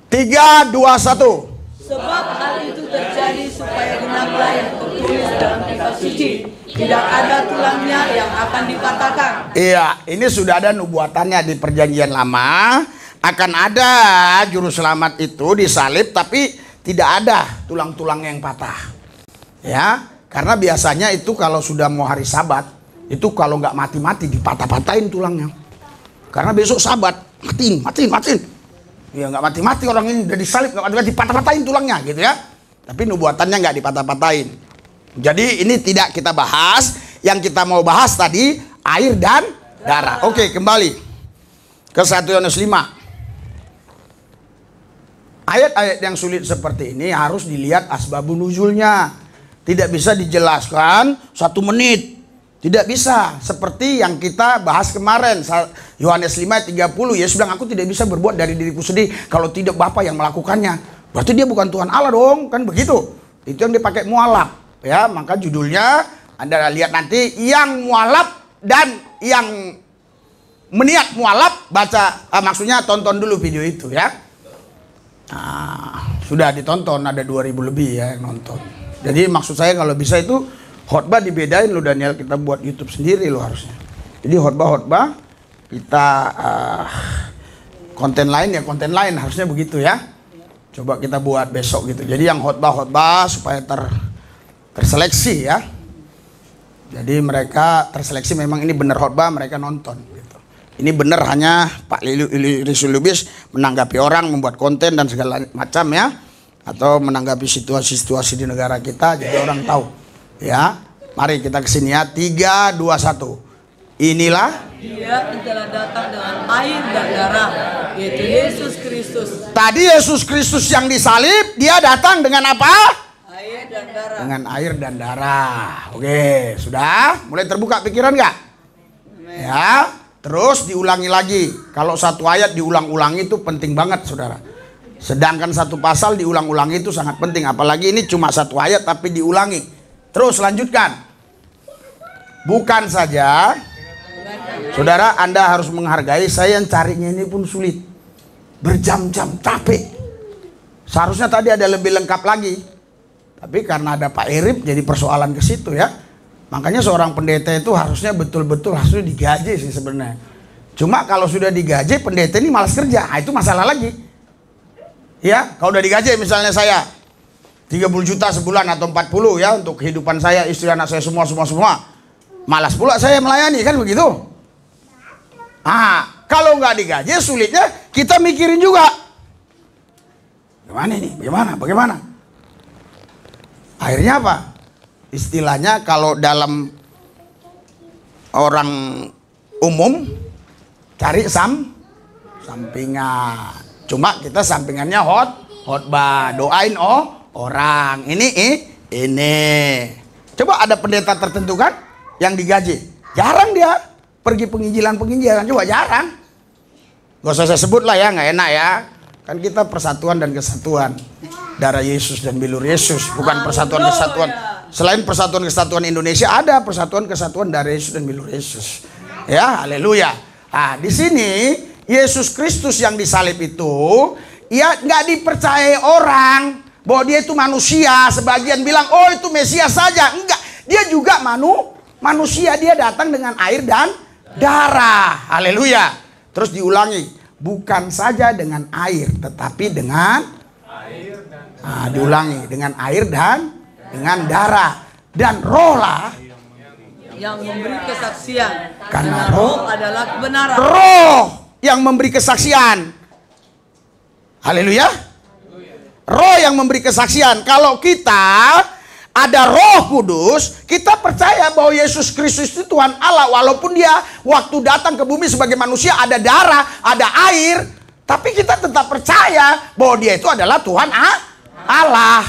3, 2, 1. Sebab hal itu terjadi supaya genaplah yang tertulis dalam kitab suci. Tidak ada tulangnya yang akan dipatahkan. Iya, ini sudah ada nubuatannya di perjanjian lama. Akan ada juru selamat itu disalib, tapi tidak ada tulang-tulang yang patah. Ya, karena biasanya itu kalau sudah mau hari Sabat, itu kalau nggak mati-mati dipatah-patahin tulangnya. Karena besok Sabat, matiin. Ya nggak mati-mati orang ini udah disalib, nggak mati-mati, dipatah-patahin tulangnya gitu ya. Tapi nubuatannya nggak dipatah-patahin. Jadi ini tidak kita bahas. Yang kita mau bahas tadi air dan darah. Oke, kembali ke 1 Yohanes 5. Ayat-ayat yang sulit seperti ini harus dilihat asbabun nuzulnya. Tidak bisa dijelaskan 1 menit. Tidak bisa. Seperti yang kita bahas kemarin. Yohanes 5 ayat 30. Yesus bilang, aku tidak bisa berbuat dari diriku sendiri kalau tidak Bapa yang melakukannya. Berarti dia bukan Tuhan Allah dong. Kan begitu. Itu yang dipakai mualaf. Ya, maka judulnya Anda lihat nanti, yang mualaf dan yang meniat mualaf, baca, maksudnya tonton dulu video itu ya. Nah, sudah ditonton, ada 2000 lebih ya yang nonton. Jadi maksud saya kalau bisa itu khotbah dibedain lo Daniel, kita buat YouTube sendiri lo harusnya. Jadi khotbah kita konten lain ya konten lain harusnya begitu ya. Coba kita buat besok gitu. Jadi yang khotbah supaya terseleksi ya. Jadi mereka terseleksi memang ini benar khotbah, mereka nonton gitu. Ini benar hanya Pak Lisul Lubis menanggapi orang, membuat konten dan segala macam ya, atau menanggapi situasi-situasi di negara kita, jadi orang tahu ya. Mari kita kesini ya. 3, 2, 1. Inilah Dia telah datang dengan air dan darah, yaitu Yesus Kristus. Tadi Yesus Kristus yang disalib, dia datang dengan apa? Air dan darah. Dengan air dan darah. Oke, sudah? Mulai terbuka pikiran nggak? Ya, terus diulangi lagi. Kalau satu ayat diulang-ulangi itu penting banget, saudara. Sedangkan satu pasal diulang-ulangi itu sangat penting. Apalagi ini cuma satu ayat tapi diulangi. Terus lanjutkan. Bukan saja, saudara, Anda harus menghargai, saya yang carinya ini pun sulit. Berjam-jam, capek. Seharusnya tadi ada lebih lengkap lagi. Tapi karena ada Pak Erip, jadi persoalan ke situ ya. Makanya seorang pendeta itu harusnya betul-betul harusnya digaji sih sebenarnya. Cuma kalau sudah digaji, pendeta ini malas kerja. Nah, itu masalah lagi. Ya, kalau udah digaji misalnya saya 30 juta sebulan atau 40 ya untuk kehidupan saya, istri anak saya semua. Malas pula saya melayani, kan begitu. Ah, kalau nggak digaji sulitnya kita mikirin juga. Gimana ini? Bagaimana? Akhirnya apa? Istilahnya kalau dalam orang umum cari sampingan. Cuma kita sampingannya khotbah, doain orang. Ini. Coba ada pendeta tertentu kan yang digaji. Jarang dia pergi penginjilan. Coba jarang. Gak usah saya sebut lah ya, nggak enak ya. Kan kita persatuan dan kesatuan. Darah Yesus dan bilur Yesus, bukan persatuan kesatuan. Selain persatuan kesatuan Indonesia, ada persatuan kesatuan darah Yesus dan bilur Yesus. Ya, haleluya. Nah, di sini Yesus Kristus yang disalib itu, ya nggak dipercayai orang bahwa dia itu manusia. Sebagian bilang, oh itu Mesias saja. Enggak, dia juga manusia. Dia datang dengan air dan darah. Haleluya. Terus diulangi, bukan saja dengan air, tetapi dengan diulangi, dengan air dan dengan darah. Dan rohlah yang memberi kesaksian. Karena roh adalah kebenaran. Roh yang memberi kesaksian. Haleluya. Roh yang memberi kesaksian. Kalau kita ada Roh Kudus, kita percaya bahwa Yesus Kristus itu Tuhan Allah. Walaupun dia waktu datang ke bumi sebagai manusia ada darah, ada air, tapi kita tetap percaya bahwa dia itu adalah Tuhan Allah.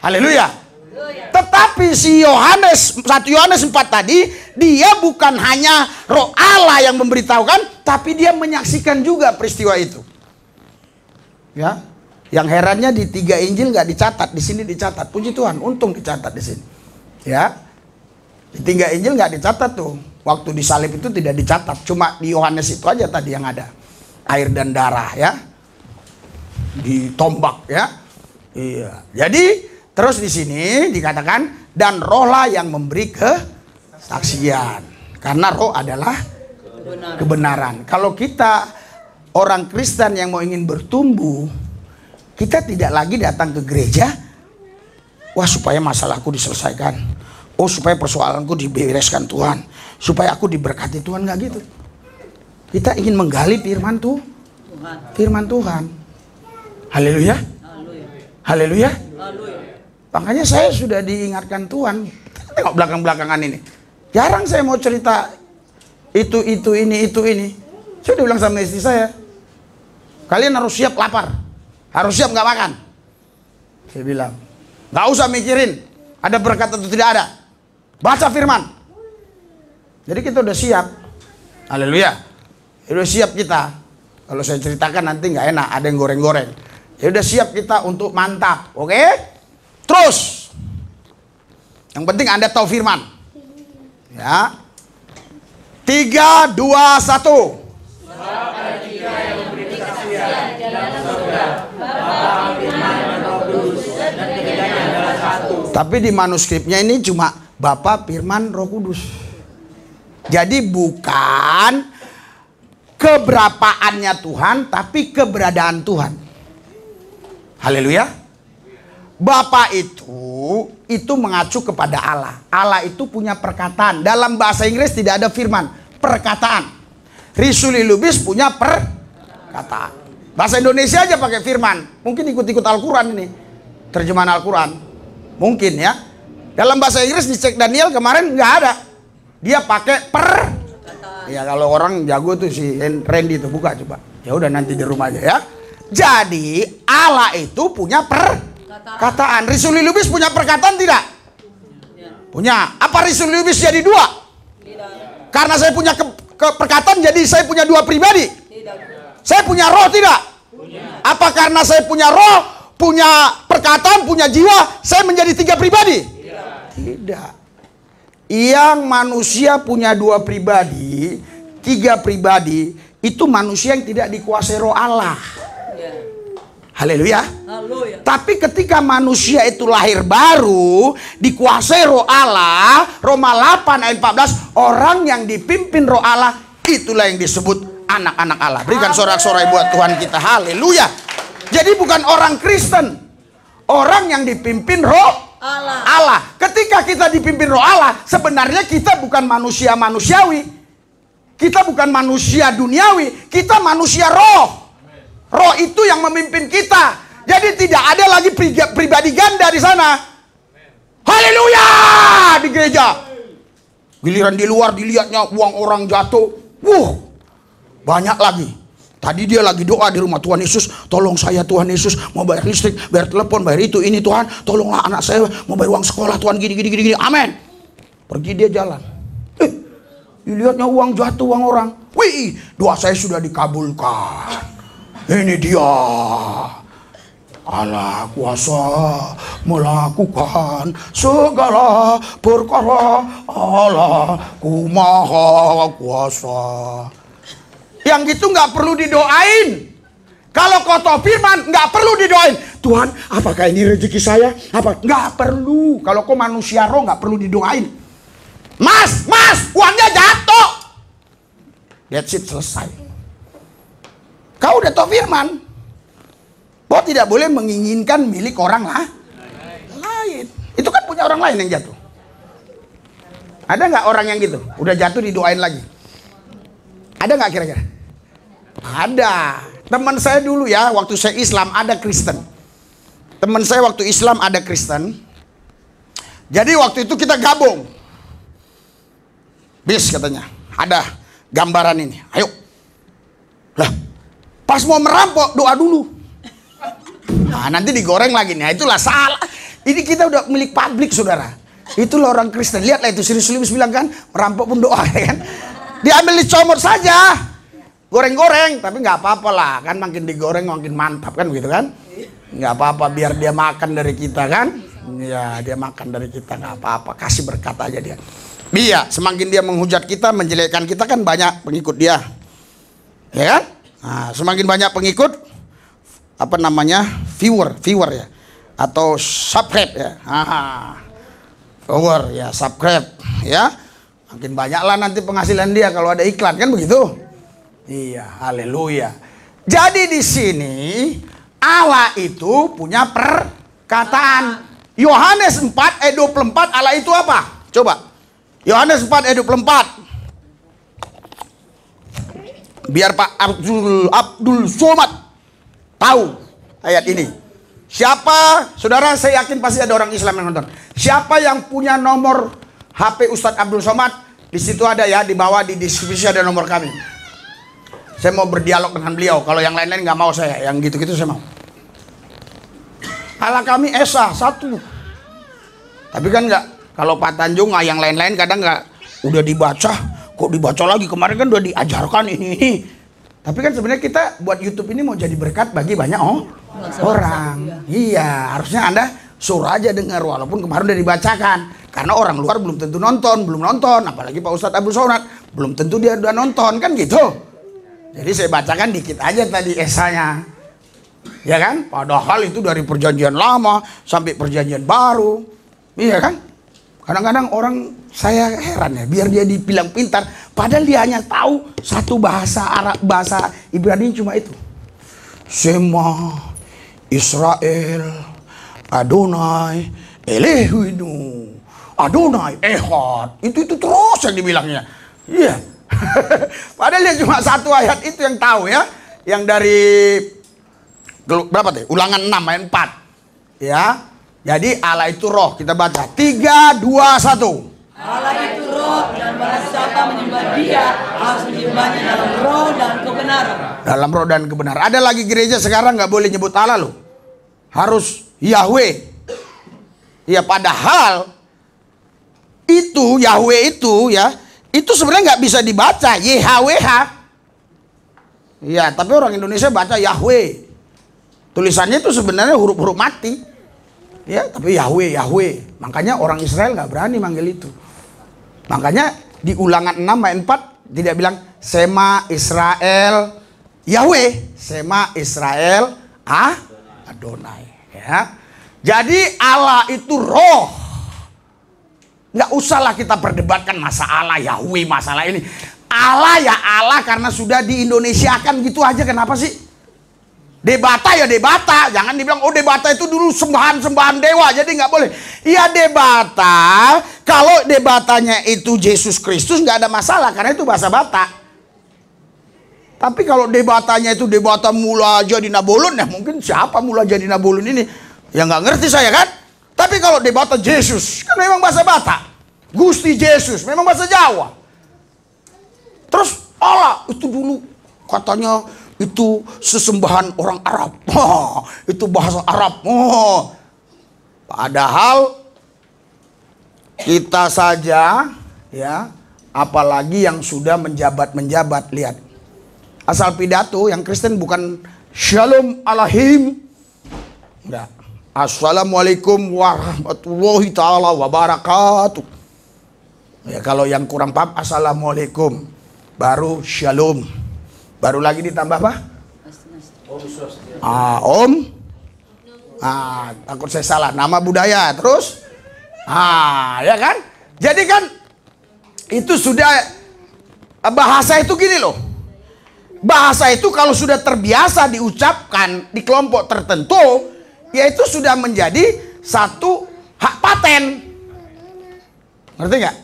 Haleluya. Tetapi si Yohanes 1 Yohanes 4 tadi, dia bukan hanya Roh Allah yang memberitahukan, tapi dia menyaksikan juga peristiwa itu. Ya, yang herannya di 3 Injil nggak dicatat, di sini dicatat. Puji Tuhan, untung dicatat di sini. Ya, di 3 Injil nggak dicatat tuh. Waktu disalib itu tidak dicatat, cuma di Yohanes itu aja tadi yang ada air dan darah ya, ditombak ya. Iya, jadi terus di sini dikatakan dan rohlah yang memberi kesaksian, karena roh adalah kebenaran. Kalau kita orang Kristen yang mau ingin bertumbuh, kita tidak lagi datang ke gereja, wah supaya masalahku diselesaikan, oh supaya persoalanku dibereskan Tuhan, supaya aku diberkati Tuhan, nggak gitu. Kita ingin menggali firman Tuhan. Haleluya. Haleluya. Makanya saya sudah diingatkan Tuhan. Tengok belakang-belakangan ini, jarang saya mau cerita itu ini. Saya udah bilang sama istri saya, kalian harus siap lapar, harus siap nggak makan. Saya bilang, nggak usah mikirin ada berkat atau tidak ada, baca firman. Jadi kita udah siap. Haleluya. Udah siap kita. Kalau saya ceritakan nanti nggak enak, ada yang goreng-goreng. Ya udah siap kita untuk mantap, oke? Terus, yang penting Anda tahu firman. Ya. 3, 2, 1. Tapi di manuskripnya ini cuma Bapa, Firman, Roh Kudus. Jadi bukan keberapaannya Tuhan, tapi keberadaan Tuhan. Haleluya. Bapa itu mengacu kepada Allah. Allah itu punya perkataan. Dalam bahasa Inggris tidak ada firman, perkataan. Risuli Lubis punya perkataan. Bahasa Indonesia aja pakai firman. Mungkin ikut-ikut Al-Quran ini, terjemahan Al-Quran. Mungkin ya. Dalam bahasa Inggris dicek Daniel kemarin nggak ada. Dia pakai ya kalau orang jago tuh si Randy itu buka coba. Ya udah nanti di rumah aja ya. Jadi Allah itu punya perkataan. Risuli Lubis punya perkataan tidak? Punya. Apa Risuli Lubis jadi 2? Karena saya punya perkataan jadi saya punya 2 pribadi? Saya punya roh tidak? Apa karena saya punya roh, punya perkataan, punya jiwa, saya menjadi 3 pribadi? Tidak. Yang manusia punya 2 pribadi, 3 pribadi, itu manusia yang tidak dikuasai roh Allah. Haleluya. Haleluya. Tapi ketika manusia itu lahir baru, dikuasai roh Allah, Roma 8 ayat 14, orang yang dipimpin roh Allah, itulah yang disebut anak-anak Allah. Berikan sorak-sorai buat Tuhan kita. Haleluya. Jadi bukan orang Kristen, orang yang dipimpin roh Allah. Ketika kita dipimpin roh Allah, sebenarnya kita bukan manusia manusiawi. Kita bukan manusia duniawi, kita manusia roh. Roh itu yang memimpin kita. Jadi tidak ada lagi pribadi ganda di sana. Haleluya! Di gereja. Giliran di luar dilihatnya uang orang jatuh. Banyak lagi. Tadi dia lagi doa di rumah, Tuhan Yesus, tolong saya Tuhan Yesus, mau bayar listrik, bayar telepon, bayar itu, ini Tuhan, tolonglah anak saya, mau bayar uang sekolah Tuhan, gini, amin. Pergi dia jalan. Dilihatnya uang jatuh, uang orang. Wih, doa saya sudah dikabulkan. Ini dia. Allah kuasa melakukan segala perkara. Allah ku maha kuasa. Yang gitu nggak perlu didoain. Kalau kau tahu firman nggak perlu didoain. Tuhan, apakah ini rezeki saya? Apa? Nggak perlu. Kalau kau manusia roh nggak perlu didoain. Mas, uangnya jatuh. That's it, selesai. Kau udah tahu firman. Kau tidak boleh menginginkan milik orang lain. Itu kan punya orang lain yang jatuh. Ada nggak orang yang gitu? Udah jatuh didoain lagi. Ada nggak kira-kira? Ada. Teman saya dulu ya, waktu saya Islam ada Kristen. Teman saya waktu Islam ada Kristen. Jadi waktu itu kita gabung. Bis katanya, ada gambaran ini. Ayo. Lah, pas mau merampok doa dulu. Nah, nanti digoreng lagi nih. Itulah salah. Ini kita udah milik publik, saudara. Itulah orang Kristen. Lihatlah itu Siri Sulimus bilang kan, merampok pun doa ya kan. Diambil dicomot saja, goreng-goreng, tapi nggak apa-apa lah, kan makin digoreng makin mantap kan begitu kan? Nggak apa-apa, biar dia makan dari kita kan? Ya dia makan dari kita nggak apa-apa, kasih berkat aja dia. Iya, semakin dia menghujat kita, menjelekkan kita kan banyak pengikut dia, ya kan? Nah, semakin banyak pengikut, apa namanya, viewer ya, atau subscribe ya, viewer ya, subscribe ya. Makin banyaklah nanti penghasilan dia kalau ada iklan kan begitu. Iya, haleluya. Jadi di sini Allah itu punya perkataan. Yohanes 4 ayat 24 Allah itu apa? Coba. Yohanes 4 ayat 24. Biar Pak Abdul Somad tahu ayat ini. Siapa? Saudara, saya yakin pasti ada orang Islam yang nonton. Siapa yang punya nomor HP Ustadz Abdul Somad, di situ ada ya, di bawah di deskripsi ada nomor kami. Saya mau berdialog dengan beliau. Kalau yang lain-lain nggak mau saya, yang gitu-gitu saya mau. Allah kami Esa 1. Tapi kan nggak, kalau Pak Tanjung yang lain-lain kadang nggak, udah dibaca, kok dibaca lagi, kemarin kan udah diajarkan ini. Tapi kan sebenarnya kita buat YouTube ini mau jadi berkat bagi banyak orang. Iya, harusnya Anda suruh aja dengar, walaupun kemarin udah dibacakan. Karena orang luar belum tentu belum nonton, apalagi Pak Ustadz Abdul Somad belum tentu dia udah nonton kan gitu. Jadi saya bacakan dikit aja tadi esanya, ya kan? Padahal itu dari perjanjian lama sampai perjanjian baru, iya kan? Kadang-kadang orang saya heran ya, biar dia dibilang pintar, padahal dia hanya tahu satu bahasa Arab, bahasa Ibrani cuma itu. Shema Israel Adonai Elohim. Adonai Ehad, itu terus yang dibilangnya. Iya. Padahal dia cuma satu ayat itu yang tahu ya, yang dari berapa tuh? Ulangan 6 ayat 4. Ya. Jadi Allah itu roh, kita baca 3, 2, 1. Allah itu roh, dan barang siapa menyembah Dia harus menyembahnya dalam roh dan kebenaran. Dalam roh dan kebenaran. Ada lagi gereja sekarang nggak boleh nyebut Allah loh, harus Yahweh. Ya padahal itu Yahweh itu ya, itu sebenarnya nggak bisa dibaca YHWH. Ya, tapi orang Indonesia baca Yahweh. Tulisannya itu sebenarnya huruf-huruf mati. Ya, tapi Yahweh. Makanya orang Israel nggak berani manggil itu. Makanya di Ulangan 6 ayat 4 tidak bilang Sema Israel Yahweh, Sema Israel Adonai. Ya. Jadi Allah itu roh. Nggak usahlah kita perdebatkan masalah Yahweh, masalah ini. Allah ya Allah karena sudah di Indonesia kan gitu aja. Kenapa sih? Debata ya debata. Jangan dibilang oh debata itu dulu sembahan dewa jadi nggak boleh. Ya debata. Kalau debatanya itu Yesus Kristus nggak ada masalah karena itu bahasa Batak. Tapi kalau debatanya itu debata mula jadi Nabolon, ya mungkin siapa mula jadi Nabolon ini? Ya nggak ngerti saya kan. Tapi kalau debata Yesus kan memang bahasa Batak. Gusti Yesus memang bahasa Jawa. Terus Allah itu dulu katanya itu sesembahan orang Arab. Oh, itu bahasa Arab. Oh. Padahal kita saja ya, apalagi yang sudah menjabat-menjabat, lihat. Asal pidato yang Kristen bukan Shalom Alaihim. Enggak. Assalamualaikum warahmatullahi ta'ala wabarakatuh. Ya, kalau yang kurang paham Assalamualaikum, baru Shalom, baru lagi ditambah apa? Om. Takut saya salah nama budaya. Terus ya kan? Jadi kan itu sudah bahasa itu gini loh. Bahasa itu kalau sudah terbiasa diucapkan di kelompok tertentu, ya itu sudah menjadi satu hak paten. Ngerti nggak?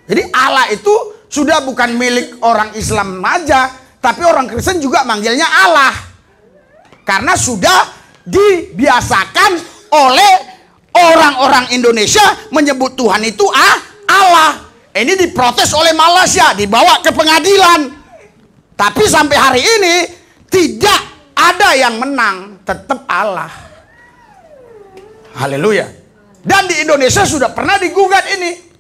Jadi Allah itu sudah bukan milik orang Islam aja, tapi orang Kristen juga manggilnya Allah. Karena sudah dibiasakan oleh orang-orang Indonesia menyebut Tuhan itu Allah. Ini diprotes oleh Malaysia, dibawa ke pengadilan. Tapi sampai hari ini tidak ada yang menang, tetap Allah. Haleluya. Dan di Indonesia sudah pernah digugat ini.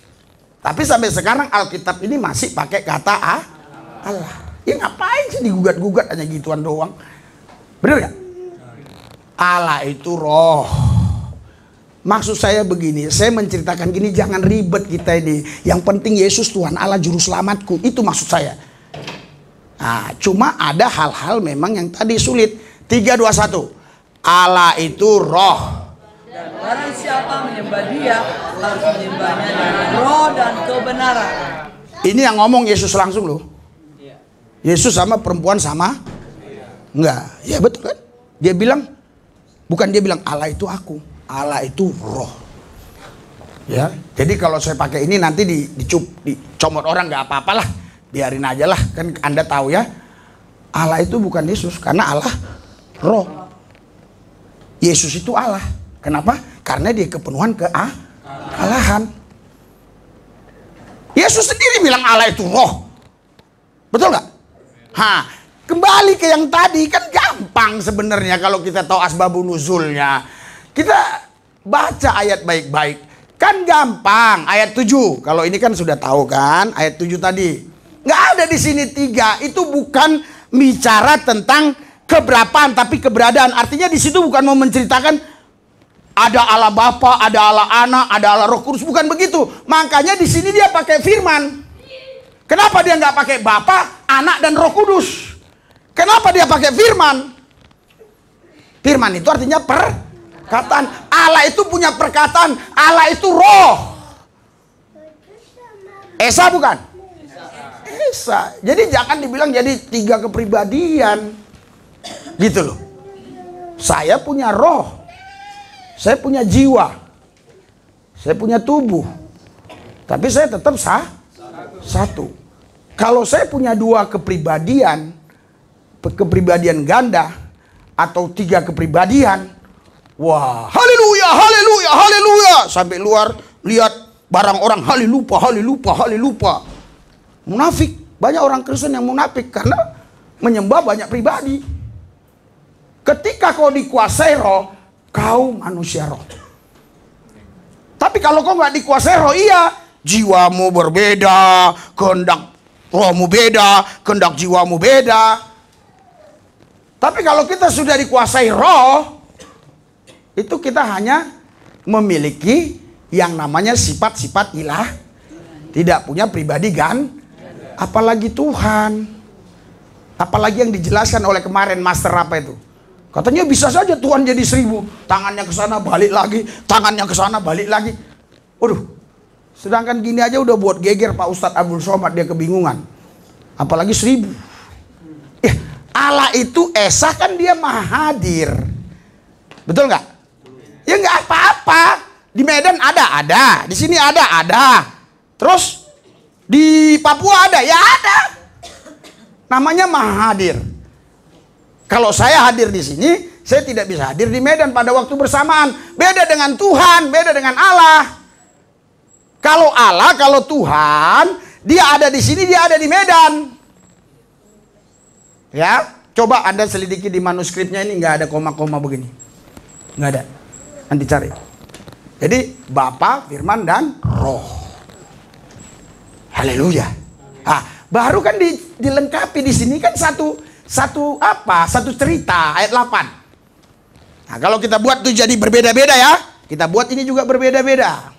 Tapi sampai sekarang Alkitab ini masih pakai kata Allah. Ya ngapain sih digugat-gugat hanya gituan doang? Bener gak? Allah itu roh. Maksud saya begini, saya menceritakan gini, jangan ribet kita ini. Yang penting Yesus Tuhan Allah Juru Selamatku. Itu maksud saya. Nah, cuma ada hal-hal memang yang tadi sulit. 3, 2, 1. Allah itu roh. Dan barang siapa menyembah Dia harus menyembahnya dengan roh dan kebenaran. Ini yang ngomong Yesus langsung loh. Yesus sama perempuan sama? Enggak. Ya betul kan? Dia bilang, bukan dia bilang Allah itu aku, Allah itu roh. Ya. Jadi kalau saya pakai ini nanti dicomot orang nggak apa-apalah, biarin aja lah. Kan Anda tahu ya, Allah itu bukan Yesus karena Allah roh. Yesus itu Allah. Kenapa? Karena dia kepenuhan kealahan. Yesus sendiri bilang Allah itu roh. Betul nggak? Kembali ke yang tadi, kan gampang sebenarnya kalau kita tahu asbabun nuzulnya. Kita baca ayat baik-baik. Kan gampang. Ayat 7. Kalau ini kan sudah tahu kan, ayat 7 tadi. Nggak ada di sini 3. Itu bukan bicara tentang keberapaan, tapi keberadaan. Artinya di situ bukan mau menceritakan ada Allah Bapa, ada Allah Anak, ada Allah Roh Kudus, bukan begitu. Makanya di sini dia pakai firman. Kenapa dia nggak pakai Bapa, Anak dan Roh Kudus? Kenapa dia pakai firman? Firman itu artinya perkataan. Allah itu punya perkataan. Allah itu roh. Esa bukan? Esa. Jadi jangan dibilang jadi 3 kepribadian. Gitu loh. Saya punya roh. Saya punya jiwa. Saya punya tubuh. Tapi saya tetap satu. Kalau saya punya 2 kepribadian, kepribadian ganda atau 3 kepribadian, wah, haleluya, haleluya, haleluya, sampai luar lihat barang orang haleluya, haleluya, haleluya. Munafik, banyak orang Kristen yang munafik karena menyembah banyak pribadi. Ketika kau dikuasai roh, kau manusia roh. Tapi kalau kau nggak dikuasai roh, iya, jiwamu berbeda, kehendak rohmu beda, kehendak jiwamu beda. Tapi kalau kita sudah dikuasai roh, itu kita hanya memiliki yang namanya sifat-sifat ilah, tidak punya pribadi apalagi Tuhan. Apalagi yang dijelaskan oleh kemarin master apa itu? Katanya bisa saja Tuhan jadi 1000. Tangannya ke sana balik lagi, tangannya ke sana balik lagi. Waduh. Sedangkan gini aja udah buat geger Pak Ustadz Abdul Somad, dia kebingungan. Apalagi 1000. Allah itu esa kan dia maha hadir. Betul nggak? Ya nggak apa-apa. Di Medan ada. Di sini ada. Terus di Papua ada, ya ada. Namanya maha hadir. Kalau saya hadir di sini, saya tidak bisa hadir di Medan pada waktu bersamaan. Beda dengan Tuhan, beda dengan Allah. Kalau Allah, kalau Tuhan, dia ada di sini, dia ada di Medan. Ya, coba Anda selidiki di manuskripnya ini, nggak ada koma-koma begini. Nggak ada. Nanti cari. Jadi Bapa, Firman, dan Roh. Haleluya. Baru kan dilengkapi di sini kan satu cerita ayat 8. Nah, kalau kita buat itu jadi berbeda-beda ya. Kita buat ini juga berbeda-beda.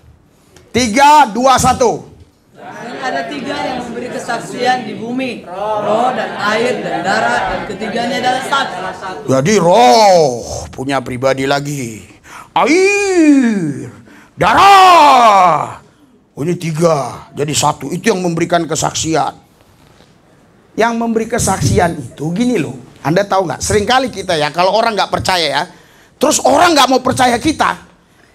3, 2, 1. Dan ada 3 yang memberi kesaksian di bumi, roh dan air dan darat, dan ketiganya adalah satu. Jadi roh punya pribadi lagi, air, darah. Ini 3 jadi 1. Itu yang memberikan kesaksian. Yang memberi kesaksian itu gini loh. Anda tahu nggak? Seringkali kita ya, kalau orang nggak percaya ya, terus orang nggak mau percaya kita,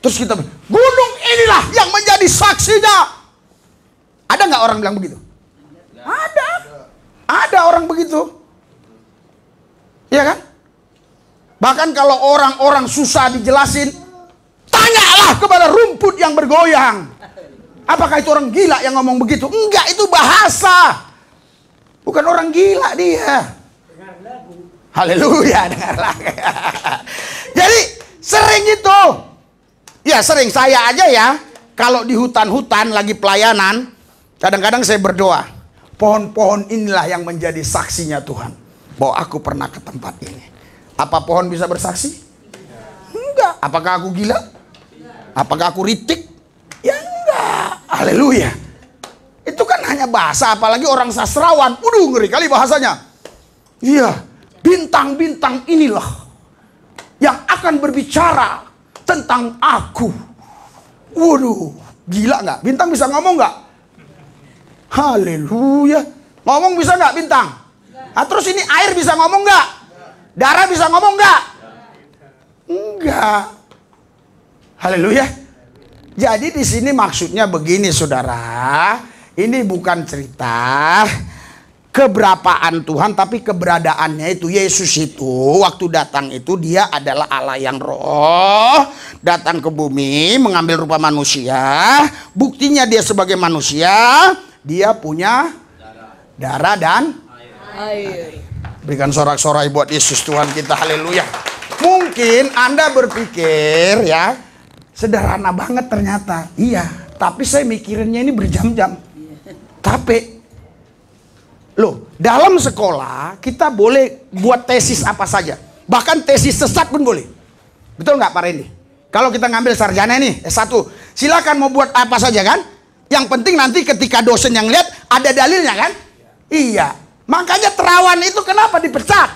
terus kita gunung inilah yang menjadi saksinya. Ada nggak orang bilang begitu? Ada orang begitu. Iya kan? Bahkan kalau orang-orang susah dijelasin, tanyalah kepada rumput yang bergoyang. Apakah itu orang gila yang ngomong begitu? Enggak, itu bahasa. Bukan orang gila dia. Haleluya, dengarlah. Jadi sering itu. Ya sering, saya aja ya. Kalau di hutan-hutan lagi pelayanan, kadang-kadang saya berdoa. Pohon-pohon inilah yang menjadi saksinya Tuhan. Bahwa aku pernah ke tempat ini. Apa pohon bisa bersaksi? Enggak. Apakah aku gila? Apakah aku ritik? Ya enggak. Haleluya. Itu kan hanya bahasa, apalagi orang sastrawan. Waduh, ngeri kali bahasanya. Iya, bintang-bintang inilah yang akan berbicara tentang aku. Waduh, gila nggak? Bintang bisa ngomong nggak? Haleluya. Ngomong bisa nggak bintang? Nah, terus ini air bisa ngomong nggak? Darah bisa ngomong nggak? Enggak. Haleluya. Jadi di sini maksudnya begini, saudara. Ini bukan cerita keberapaan Tuhan, tapi keberadaannya itu. Yesus itu waktu datang itu dia adalah Allah yang roh, datang ke bumi mengambil rupa manusia. Buktinya dia sebagai manusia, dia punya darah dan air. Berikan sorak-sorai buat Yesus Tuhan kita, haleluya. Mungkin Anda berpikir ya, sederhana banget ternyata. Iya, tapi saya mikirinnya ini berjam-jam. Tapi loh, dalam sekolah kita boleh buat tesis apa saja. Bahkan tesis sesat pun boleh. Betul nggak Pak Randy? Kalau kita ngambil sarjana nih, S1, silakan mau buat apa saja kan? Yang penting nanti ketika dosen yang lihat ada dalilnya kan? Iya. Makanya Terawan itu kenapa dipecat?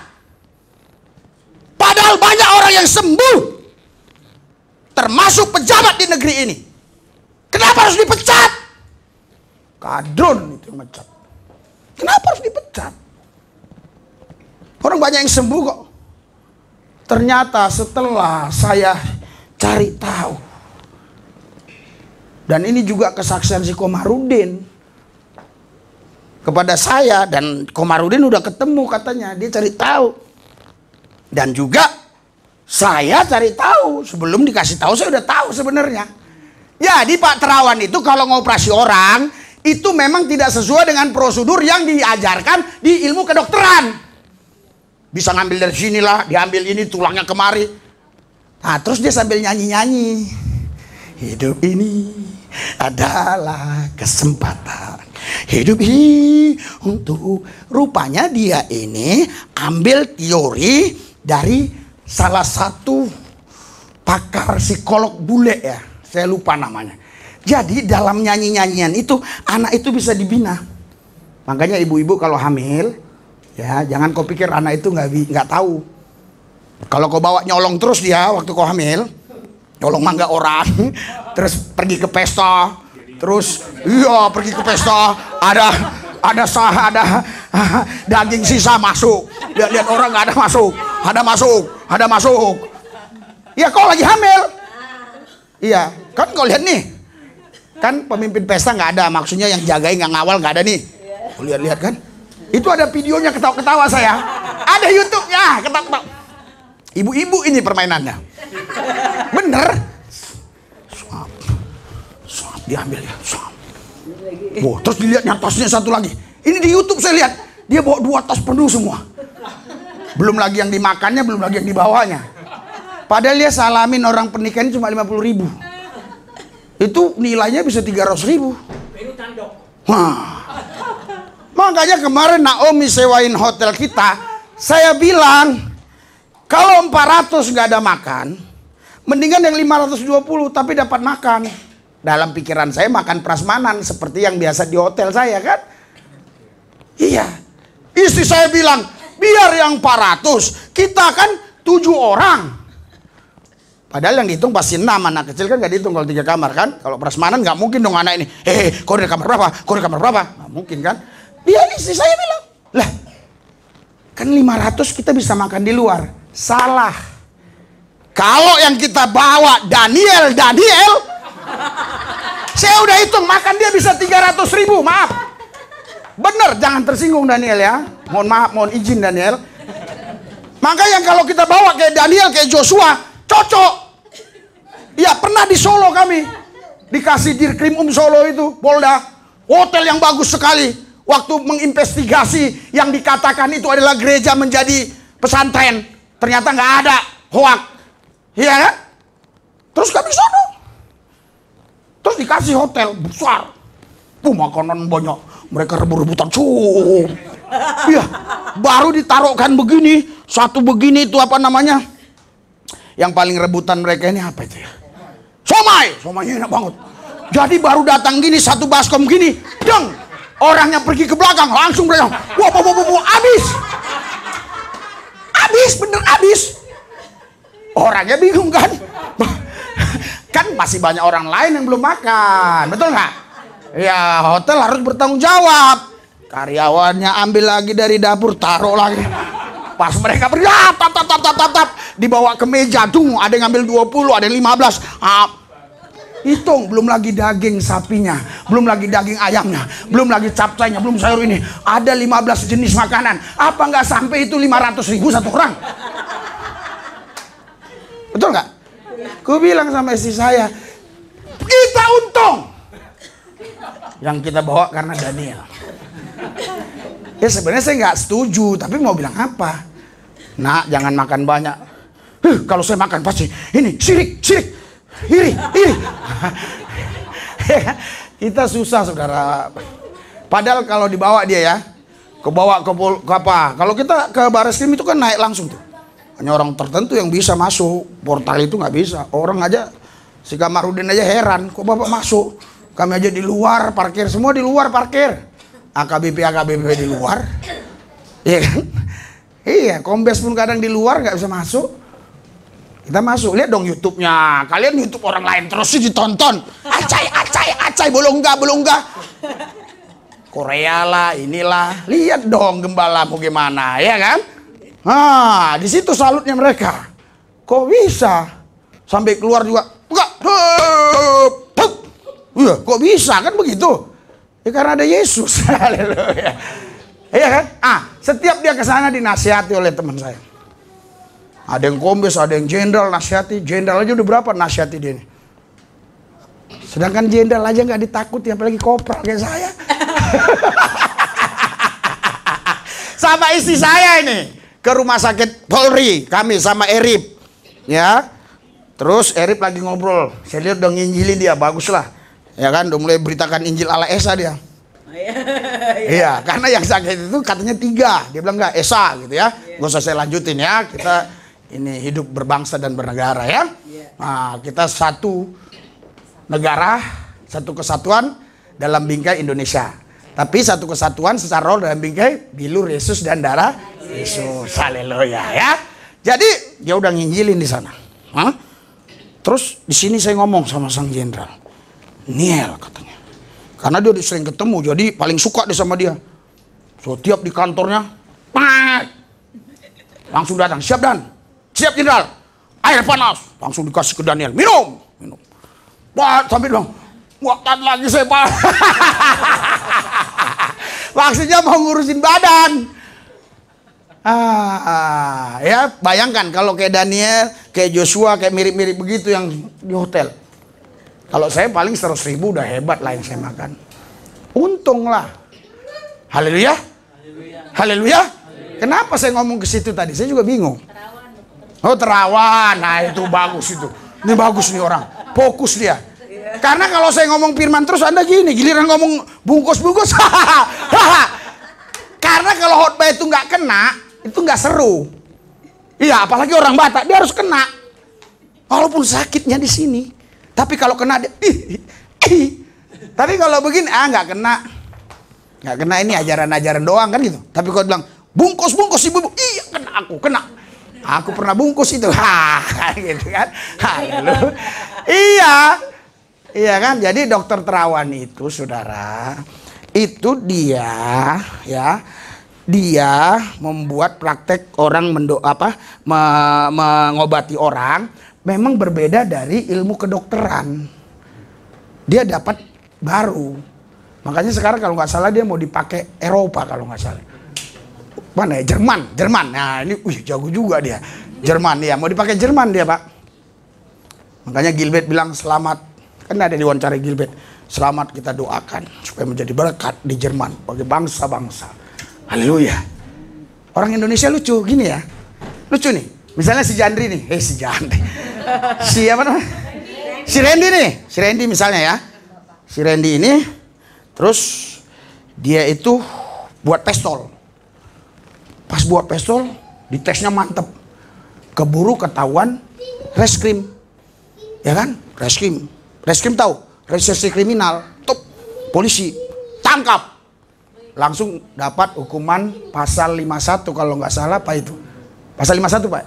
Padahal banyak orang yang sembuh, termasuk pejabat di negeri ini. Kenapa harus dipecat? Kadron itu mecat. Kenapa harus dipecat? Orang banyak yang sembuh kok. Ternyata setelah saya cari tahu, dan ini juga kesaksian si Komarudin kepada saya, dan Komarudin udah ketemu katanya, dia cari tahu. Dan juga saya cari tahu, sebelum dikasih tahu saya udah tahu sebenarnya. Jadi Pak Terawan itu kalau ngoperasi orang itu memang tidak sesuai dengan prosedur yang diajarkan di ilmu kedokteran. Bisa ngambil dari sinilah, diambil ini tulangnya kemari. Nah, terus dia sambil nyanyi-nyanyi. Hidup ini adalah kesempatan. Hidup ini untuk, rupanya dia ini ambil teori dari salah satu pakar psikolog bule ya. Saya lupa namanya. Jadi dalam nyanyi-nyanyian itu anak itu bisa dibina. Makanya ibu-ibu kalau hamil ya jangan kau pikir anak itu nggak tahu. Kalau kau bawa nyolong terus dia waktu kau hamil, nyolong mangga orang, terus pergi ke pesta, terus iya pergi ke pesta, ada daging sisa masuk, lihat orang nggak ada masuk. Ya kau lagi hamil, iya kan kau lihat nih, kan pemimpin pesta nggak ada, maksudnya yang jagain nggak ngawal nggak ada nih, kau lihat kan, itu ada videonya ketawa-ketawa saya, ada YouTube-nya ketawa. Ibu-ibu ini permainannya, bener. Suap, diambil ya, suap. Oh, terus dilihatnya tasnya satu lagi. Ini di YouTube saya lihat, dia bawa 2 tas penuh semua. Belum lagi yang dimakannya, belum lagi yang dibawanya. Padahal dia salamin orang pernikahan cuma 50.000. Itu nilainya bisa 300.000. Wah. Makanya kemarin Naomi sewain hotel kita, saya bilang, kalau 400 nggak ada makan, mendingan yang 520 tapi dapat makan. Dalam pikiran saya makan prasmanan seperti yang biasa di hotel saya kan. Iya. Istri saya bilang, biar yang 400, kita kan 7 orang. Padahal yang dihitung pasti 6, anak kecil kan nggak dihitung kalau 3 kamar kan. Kalau prasmanan nggak mungkin dong anak ini, kau di kamar berapa? Kau di kamar berapa? Nggak mungkin kan. Dia istri saya bilang, lah kan 500 kita bisa makan di luar. Salah. Kalau yang kita bawa Daniel, saya udah hitung makan dia bisa 300.000. Maaf, bener, jangan tersinggung Daniel ya. Mohon maaf, mohon izin Daniel. Makanya kalau kita bawa kayak Daniel, kayak Joshua, cocok. Ya pernah di Solo kami dikasih Dirkrim Solo itu, Polda, hotel yang bagus sekali. Waktu menginvestigasi yang dikatakan itu adalah gereja menjadi pesantren. Ternyata nggak ada hoak, iya kan? Terus kami sono, terus dikasih hotel besar, makanan banyak, mereka rebut-rebutan, iya, baru ditaruhkan begini, satu begini itu apa namanya? Yang paling rebutan mereka ini apa itu ya? Somainya enak banget. Jadi baru datang gini, satu baskom gini, deng, orangnya pergi ke belakang, langsung mereka, wah, habis. Bener habis. Orangnya bingung kan? Kan masih banyak orang lain yang belum makan, betul nggak? Ya hotel harus bertanggung jawab. Karyawannya ambil lagi dari dapur, taruh lagi. Pas mereka pergi, dibawa ke meja, tuh ada yang ngambil 20, ada yang 15. Hitung, belum lagi daging sapinya, belum lagi daging ayamnya, belum lagi capcaynya, belum sayur ini. Ada 15 jenis makanan. Apa nggak sampai itu 500.000 satu orang? Betul nggak? Ku bilang sama istri saya, kita untung. Yang kita bawa karena Daniel. Ya sebenarnya saya nggak setuju, tapi mau bilang apa? Nah, jangan makan banyak. Kalau saya makan pasti ini sirik. Iri. Kita susah saudara. Padahal kalau dibawa dia ya, kebawa ke apa? Kalau kita ke Bareskrim itu kan naik langsung tuh. Hanya orang tertentu yang bisa masuk. Portal itu nggak bisa. Orang aja, si Kamarudin aja heran, kok bapak masuk? Kami aja di luar parkir, semua di luar parkir. AKBP di luar. Iya kan? Iya, Kombes pun kadang di luar nggak bisa masuk. Kita masuk, lihat dong YouTube-nya. Kalian YouTube orang lain terus sih ditonton. Acai, bolong enggak. Korea lah, inilah. Lihat dong gembalamu gimana, ya kan? Nah, di situ salutnya mereka. Kok bisa? Sampai keluar juga. Enggak. Iya, kok bisa kan begitu? Ya karena ada Yesus. Haleluya. Iya kan? Setiap dia ke sana dinasihati oleh teman saya. Ada yang kombes, ada yang jenderal nasihati. Jenderal aja udah berapa nasihati dia nih. Sedangkan jenderal aja nggak ditakuti, apalagi kopral kayak saya. Sama istri saya ini ke rumah sakit Polri, kami sama Erip, ya. Terus Erip lagi ngobrol, saya lihat udah nginjilin dia, bagus lah, ya kan, udah mulai beritakan Injil ala Esa dia. Iya, karena yang sakit itu katanya 3, dia bilang enggak Esa gitu ya. Gak usah saya lanjutin ya, kita ini hidup berbangsa dan bernegara ya. Nah, kita satu negara, satu kesatuan dalam bingkai Indonesia. Tapi satu kesatuan secara roh dalam bingkai bilur Yesus dan darah Yesus. Haleluya ya. Jadi dia udah nginjilin di sana. Hah? Terus di sini saya ngomong sama sang jenderal. Niel katanya. Karena dia udah sering ketemu, jadi paling suka dia sama dia. So tiap di kantornya, langsung datang. Siap Dan, siap jenderal. Air panas, langsung dikasih ke Daniel. Minum. Pak sampai bilang, muatan lagi saya Pak. Maksudnya mau ngurusin badan. Ya bayangkan kalau kayak Daniel, kayak Joshua, kayak mirip-mirip begitu yang di hotel. Kalau saya paling 100.000 udah hebat lah yang saya makan. Untung lah. Haleluya. Haleluya. Kenapa saya ngomong ke situ tadi? Saya juga bingung. Oh terawan. Nah itu bagus itu. Ini bagus nih orang. Fokus dia. Karena kalau saya ngomong firman terus Anda gini, giliran ngomong bungkus-bungkus. Karena kalau khotbah itu nggak kena, itu nggak seru. Iya, apalagi orang Batak, dia harus kena. Walaupun sakitnya di sini, tapi kalau kena dia, tapi kalau begini, nggak kena. Nggak kena, ini ajaran-ajaran doang kan gitu. Tapi kalau bilang bungkus-bungkus ibu, iya kena aku, kena. Aku pernah bungkus itu, gitu kan. Iya kan. Jadi dokter terawan itu, saudara, itu dia membuat praktek orang mengobati orang memang berbeda dari ilmu kedokteran. Dia dapat baru. Makanya sekarang kalau nggak salah dia mau dipakai Eropa kalau nggak salah. Mana ya? Jerman. Nah ini jago juga dia. Jerman ya, mau dipakai Jerman dia Pak. Makanya Gilbert bilang selamat. Kan ada di wawancara Gilbert. Selamat kita doakan supaya menjadi berkat di Jerman bagi bangsa-bangsa. Haleluya. Orang Indonesia lucu gini ya. Lucu nih. Misalnya si Jandri nih. Siapa namanya? Si Randy nih. Si Randy misalnya ya. Si Randy ini terus dia itu buat pistol. Pas buat pistol ditesnya mantep. Keburu ketahuan reskrim. Ya kan? Reskrim tahu? Reserse kriminal. Top. Polisi tangkap. Langsung dapat hukuman pasal 51 kalau nggak salah Pak itu. Pasal 51 Pak.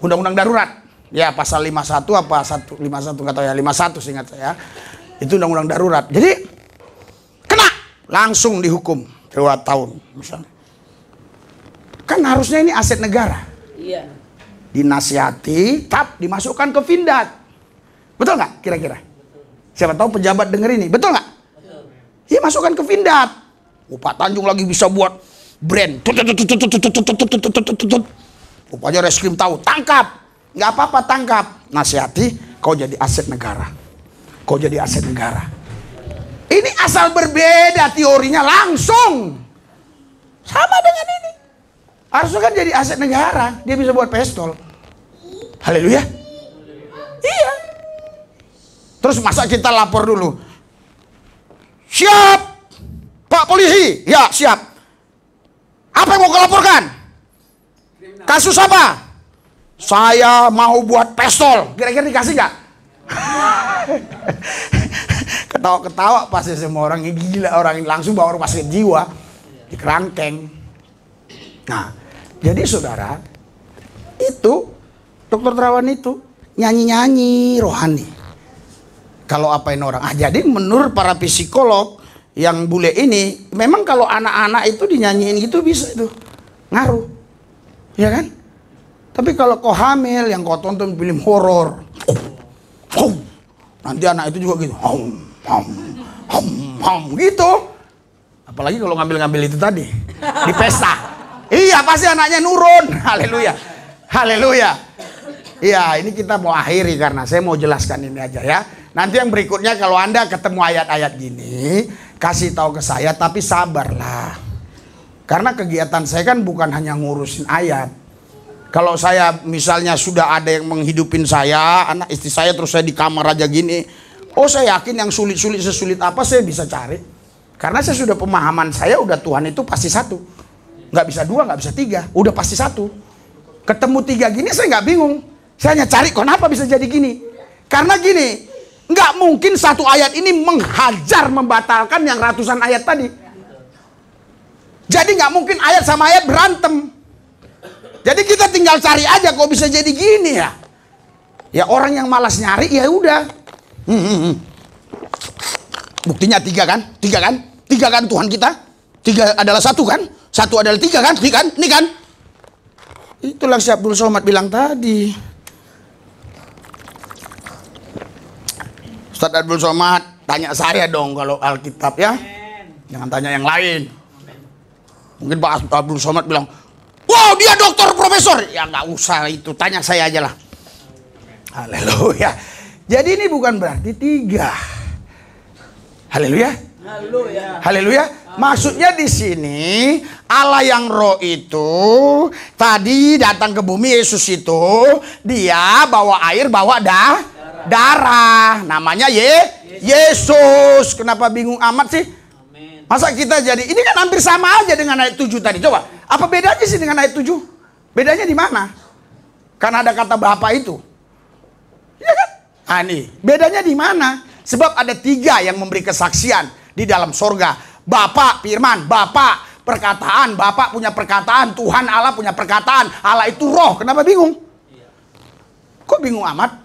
Undang-undang darurat. Ya pasal 51 apa 151 nggak tahu ya, 51 seingat saya. Itu undang-undang darurat. Jadi kena langsung dihukum 2 tahun misalnya. Kan harusnya ini aset negara. Iya. Dinasihati, dimasukkan ke Pindad. Betul nggak kira-kira? Siapa tahu pejabat denger ini, betul nggak? Iya masukkan ke Pindad. Pak Tanjung lagi bisa buat brand. Rupanya reskrim tahu, tangkap. Nggak apa-apa tangkap. Nasihati, kau jadi aset negara. Kau jadi aset negara. Ini asal berbeda teorinya langsung. Sama dengan ini. Harusnya kan jadi aset negara. Dia bisa buat pistol. Haleluya. Iya. Terus masa kita lapor dulu? Siap. Pak polisi, ya siap. Apa yang mau kau laporkan? Kasus apa? Saya mau buat pistol. Kira-kira dikasih nggak? Ketawa-ketawa pasti semua orang gila, orang langsung bawa rumah sakit jiwa di kerangkeng. Nah, jadi saudara, itu dokter terawan itu nyanyi-nyanyi rohani. Kalau apain orang. Jadi menurut para psikolog yang bule ini, memang kalau anak-anak itu dinyanyiin gitu bisa itu ngaruh, ya kan? Tapi kalau kau hamil, yang kau tonton film horor, nanti anak itu juga gitu, gitu. Apalagi kalau ngambil-ngambil itu tadi di pesta, iya pasti anaknya nurun. Haleluya, haleluya. Iya, ini kita mau akhiri karena saya mau jelaskan ini aja ya. Nanti yang berikutnya kalau Anda ketemu ayat-ayat gini, kasih tahu ke saya, tapi sabarlah. Karena kegiatan saya kan bukan hanya ngurusin ayat. Kalau saya misalnya sudah ada yang menghidupin saya, anak istri saya, terus saya di kamar aja gini, oh saya yakin yang sulit-sulit sesulit apa saya bisa cari. Karena saya sudah pemahaman saya udah Tuhan itu pasti satu. Nggak bisa 2, nggak bisa 3, udah pasti 1. Ketemu 3 gini saya nggak bingung. Saya hanya cari kenapa bisa jadi gini. Karena gini, nggak mungkin satu ayat ini menghajar, membatalkan yang ratusan ayat tadi. Jadi nggak mungkin ayat sama ayat berantem. Jadi kita tinggal cari aja kok bisa jadi gini ya. Ya orang yang malas nyari ya udah. Buktinya 3 kan? 3 kan? 3 kan Tuhan kita? 3 adalah 1 kan? 1 adalah 3 kan? Ini kan? Ini kan? Itulah si Abdul Somad bilang tadi. Ustaz Abdul Somad, tanya saya dong kalau Alkitab ya. Jangan tanya yang lain. Mungkin Pak Abdul Somad bilang, wow dia doktor profesor. Ya nggak usah itu, tanya saya aja lah. Haleluya. Jadi ini bukan berarti 3. Haleluya. Haleluya. Maksudnya di sini Allah yang roh itu tadi datang ke bumi, Yesus itu dia bawa air, bawa darah. Namanya Yesus. Kenapa bingung amat sih? Masa kita jadi ini kan hampir sama aja dengan ayat 7 tadi. Coba, apa bedanya sih dengan ayat 7? Bedanya di mana? Karena ada kata Bapa itu. Ya kan? Ah nih, bedanya di mana? Sebab ada 3 yang memberi kesaksian di dalam sorga. Bapak firman, Bapak perkataan, Bapak punya perkataan, Tuhan Allah punya perkataan, Allah itu roh. Kenapa bingung? Kok bingung amat?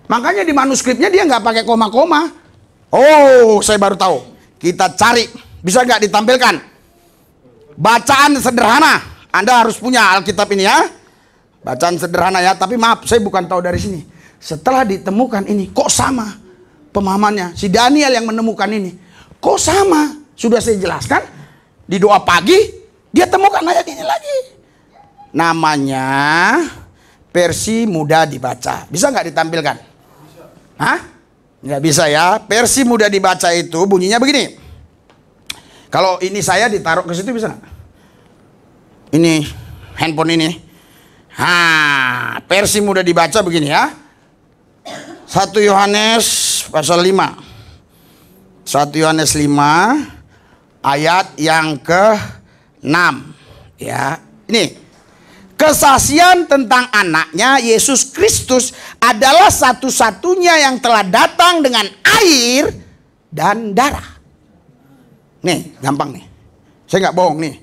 Makanya di manuskripnya dia nggak pakai koma-koma. Oh, saya baru tahu. Kita cari, bisa nggak ditampilkan? Bacaan sederhana. Anda harus punya Alkitab ini ya. Bacaan sederhana ya, tapi maaf, saya bukan tahu dari sini. Setelah ditemukan ini, kok sama pemahamannya? Si Daniel yang menemukan ini. Kok sama? Sudah saya jelaskan di doa pagi, dia temukan ayat ini lagi. Namanya versi mudah dibaca. Bisa nggak ditampilkan? Hah? Nggak bisa ya. Versi mudah dibaca itu bunyinya begini. Kalau ini saya ditaruh ke situ bisa nggak? Ini handphone ini. Versi mudah dibaca begini ya. 1 Yohanes pasal 5. 1 Yohanes 5 ayat yang ke-6 ya. Ini kesaksian tentang anaknya Yesus Kristus adalah satu-satunya yang telah datang dengan air dan darah. Nih, gampang nih. Saya nggak bohong nih.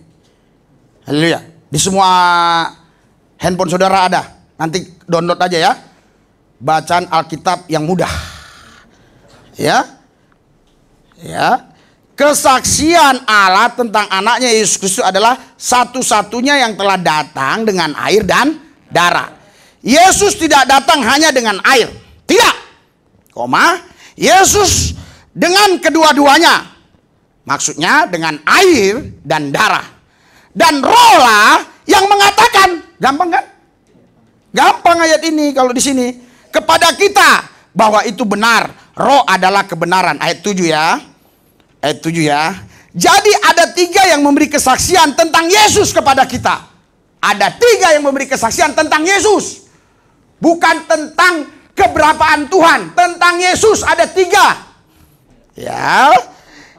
Haleluya. Di semua handphone saudara ada. Nanti download aja ya. Bacaan Alkitab yang mudah. Ya. Ya, kesaksian Allah tentang anaknya Yesus Kristus adalah satu-satunya yang telah datang dengan air dan darah. Yesus tidak datang hanya dengan air, tidak. Yesus dengan kedua-duanya, maksudnya dengan air dan darah. Dan roh lah yang mengatakan, gampang kan? Gampang ayat ini kalau di sini kepada kita bahwa itu benar. Roh adalah kebenaran. Ayat 7 ya. Ayat 7 ya. Jadi ada 3 yang memberi kesaksian tentang Yesus kepada kita. Ada 3 yang memberi kesaksian tentang Yesus. Bukan tentang keberapaan Tuhan. Tentang Yesus ada 3. Ya.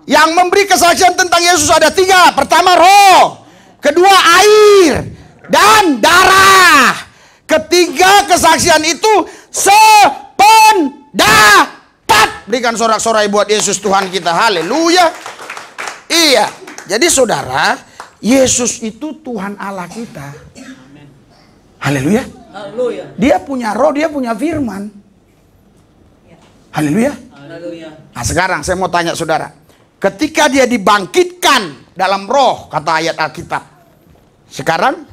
Yang memberi kesaksian tentang Yesus ada 3. Pertama roh. Kedua air. Dan darah. Ketiga kesaksian itu sependapat. Berikan sorak-sorai buat Yesus Tuhan kita. Haleluya. Iya. Jadi saudara, Yesus itu Tuhan Allah kita. Haleluya. Dia punya roh, dia punya firman. Haleluya. Nah sekarang saya mau tanya saudara. Ketika dia dibangkitkan dalam roh, kata ayat Alkitab. Sekarang,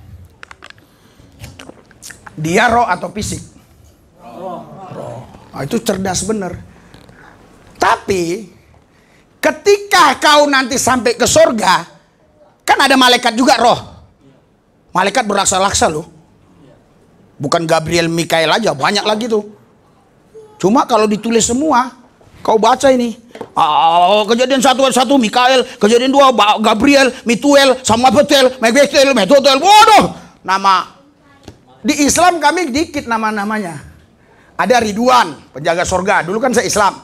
dia roh atau fisik? Roh. Nah, itu cerdas benar. Tapi ketika kau nanti sampai ke sorga, kan ada malaikat juga roh. Malaikat beraksa-laksa loh. Bukan Gabriel, Mikael aja, banyak lagi tuh. Cuma kalau ditulis semua, kau baca ini. Kejadian 1 ayat 1 Mikael, kejadian 2 Gabriel, Mituel, Samabetel, Mebetel, Metotel. Waduh, nama di Islam kami dikit nama-namanya. Ada Ridwan, penjaga sorga. Dulu kan saya Islam.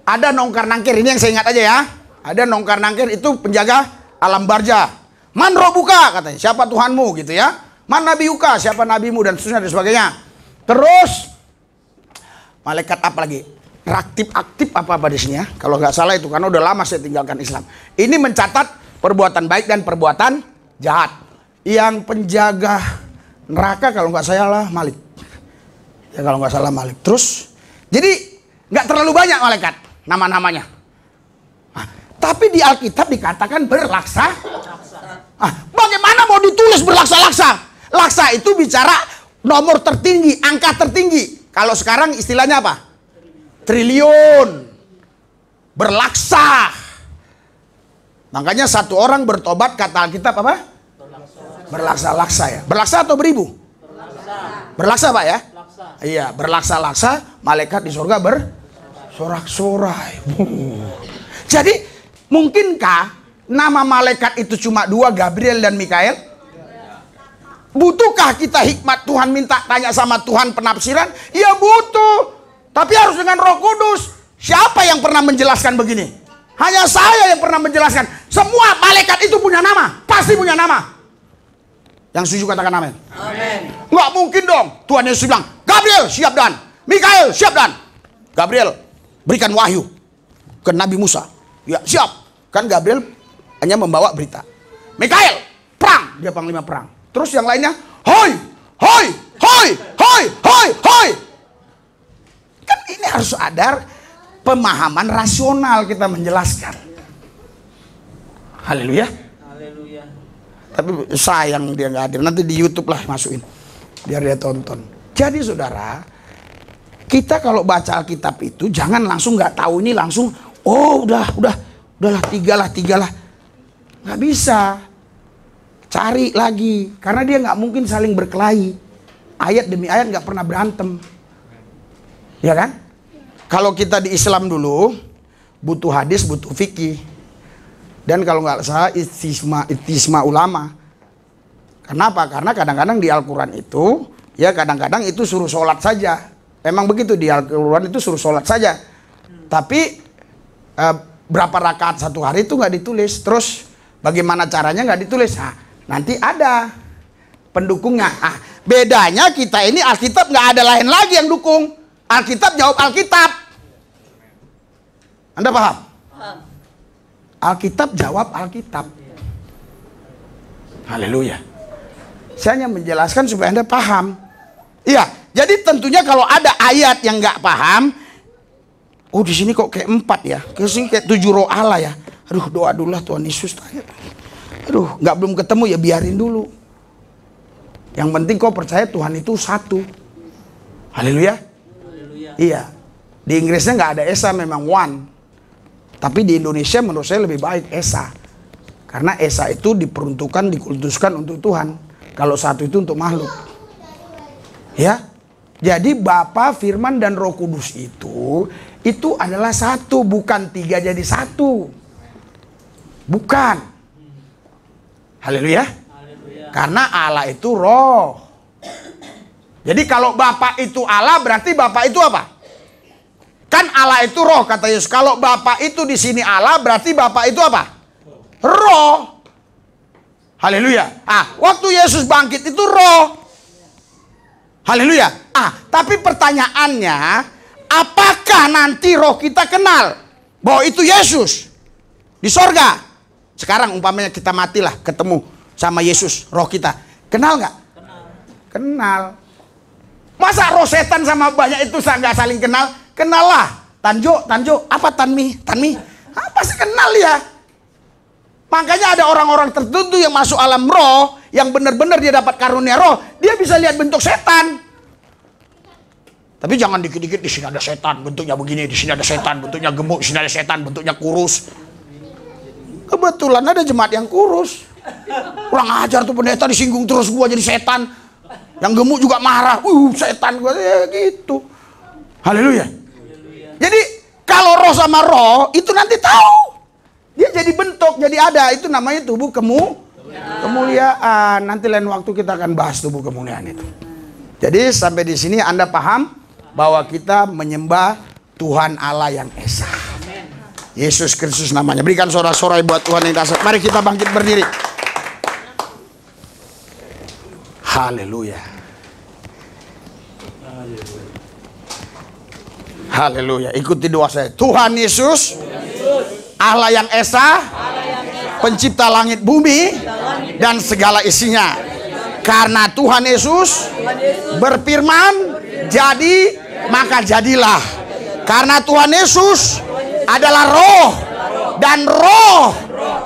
Ada nongkar nangkir, ini yang saya ingat aja ya. Ada nongkar nangkir itu penjaga alam barja. Man roh buka katanya, siapa Tuhanmu gitu ya. Man nabi uka, siapa nabimu dan seterusnya dan sebagainya. Terus malaikat apa lagi? Aktif apa di sini ya? Kalau nggak salah itu karena udah lama saya tinggalkan Islam. Ini mencatat perbuatan baik dan perbuatan jahat. yang penjaga neraka kalau nggak salah Malik. Ya kalau nggak salah Malik. Terus, jadi nggak terlalu banyak malaikat nama-namanya. Nah, tapi di Alkitab dikatakan berlaksa. Bagaimana mau ditulis berlaksa-laksa? Laksa itu bicara nomor tertinggi, angka tertinggi. Kalau sekarang istilahnya apa? Triliun. Berlaksa. Makanya satu orang bertobat kata Alkitab apa? Berlaksa-laksa ya. Berlaksa atau beribu? Berlaksa Pak ya? Iya, berlaksa-laksa, malaikat di surga bersorak-sorai. Jadi, mungkinkah nama malaikat itu cuma 2, Gabriel dan Mikael? Butuhkah kita hikmat Tuhan minta tanya sama Tuhan penafsiran? Ya butuh. Tapi harus dengan Roh Kudus. Siapa yang pernah menjelaskan begini? Hanya saya yang pernah menjelaskan. Semua malaikat itu punya nama. Pasti punya nama. Yang setuju katakan amin. Amin. Nggak mungkin dong. Tuhan Yesus bilang, Gabriel siap dan Mikael siap dan. Gabriel berikan wahyu ke Nabi Musa. Ya siap. Kan Gabriel hanya membawa berita. Mikael perang. Dia panglima perang. Terus yang lainnya, hoi, hoi, hoi, hoi, hoi, hoi. Kan ini harus ada pemahaman rasional kita menjelaskan. Haleluya. Tapi sayang dia nggak hadir. Nanti di YouTube lah masukin, biar dia tonton. Jadi saudara, kita kalau baca Alkitab itu jangan langsung nggak tahu ini langsung. Oh udahlah tiga lah. Nggak bisa. Cari lagi, karena dia nggak mungkin saling berkelahi. Ayat demi ayat nggak pernah berantem, ya kan? Kalau kita di Islam dulu butuh hadis, butuh fikih. Dan kalau nggak salah istisma ulama. Kenapa? Karena kadang-kadang di Al-Quran itu, ya kadang-kadang itu suruh sholat saja. Emang begitu di Al-Quran itu suruh sholat saja. Tapi berapa rakaat satu hari itu nggak ditulis. Terus bagaimana caranya nggak ditulis? Nah, nanti ada pendukungnya. Bedanya kita ini Alkitab nggak ada lain lagi yang dukung. Alkitab jawab Alkitab. Anda paham? Alkitab jawab Alkitab. Haleluya. Saya hanya menjelaskan supaya Anda paham. Iya, jadi tentunya kalau ada ayat yang nggak paham, oh di sini kok kayak 4 ya, ke sini kayak 7 roh Allah ya. Aduh, doa dulu lah Tuhan Yesus. Aduh, nggak belum ketemu ya biarin dulu. Yang penting kau percaya Tuhan itu satu. Haleluya. Iya. Di Inggrisnya nggak ada Esa, memang one. Tapi di Indonesia menurut saya lebih baik Esa. Karena Esa itu diperuntukkan, dikultuskan untuk Tuhan. Kalau satu itu untuk makhluk. Ya. Jadi Bapa, Firman, dan Roh Kudus itu adalah satu. Bukan 3 jadi 1. Bukan. Haleluya. Karena Allah itu roh. Jadi kalau Bapa itu Allah, berarti Bapa itu apa? Kan Allah itu roh, kata Yesus. Kalau Bapa itu di sini Allah, berarti Bapa itu apa? Roh. Haleluya. Waktu Yesus bangkit itu roh. Haleluya. Tapi pertanyaannya, apakah nanti roh kita kenal bahwa itu Yesus di sorga? Sekarang umpamanya kita matilah, ketemu sama Yesus, roh kita. Kenal nggak? Kenal. Masa roh setan sama banyak itu nggak saling kenal? Kenal lah. Tanjo, apa Tanmi? Pasti kenal ya. Makanya ada orang-orang tertentu yang masuk alam roh, yang benar-benar dia dapat karunia roh, dia bisa lihat bentuk setan. Tapi jangan dikit-dikit di sini ada setan, bentuknya begini, di sini ada setan, bentuknya gemuk, di sini ada setan, bentuknya kurus. Kebetulan ada jemaat yang kurus. Kurang ajar tuh pendeta, disinggung terus gua jadi setan. Yang gemuk juga marah. Setan gua gitu. Haleluya. Jadi kalau roh sama roh itu nanti tahu. Dia jadi bentuk, jadi ada. Itu namanya tubuh kemuliaan. Nanti lain waktu kita akan bahas tubuh kemuliaan itu. Jadi sampai di sini Anda paham bahwa kita menyembah Tuhan Allah yang Esa. Yesus Kristus namanya. Berikan sorak-sorai buat Tuhan yang dahsyat. Mari kita bangkit berdiri. Haleluya. Haleluya. Ikuti doa saya. Tuhan Yesus, Allah yang Esa, pencipta langit bumi, dan segala isinya. Karena Tuhan Yesus berfirman, jadi maka jadilah. Karena Tuhan Yesus adalah roh, dan roh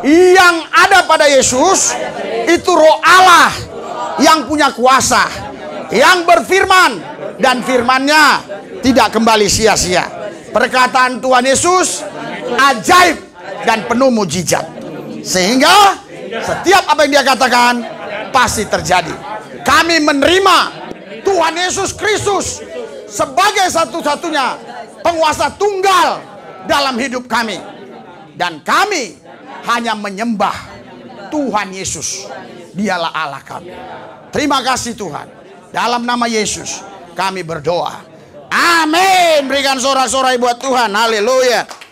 yang ada pada Yesus itu roh Allah yang punya kuasa, yang berfirman, dan firman-Nya tidak kembali sia-sia. Perkataan Tuhan Yesus ajaib dan penuh mujizat, sehingga setiap apa yang Dia katakan pasti terjadi. Kami menerima Tuhan Yesus Kristus sebagai satu-satunya penguasa tunggal dalam hidup kami, dan kami hanya menyembah Tuhan Yesus. Dialah Allah kami. Terima kasih Tuhan. Dalam nama Yesus kami berdoa. Amin. Berikan sorak-sorai buat Tuhan. Haleluya.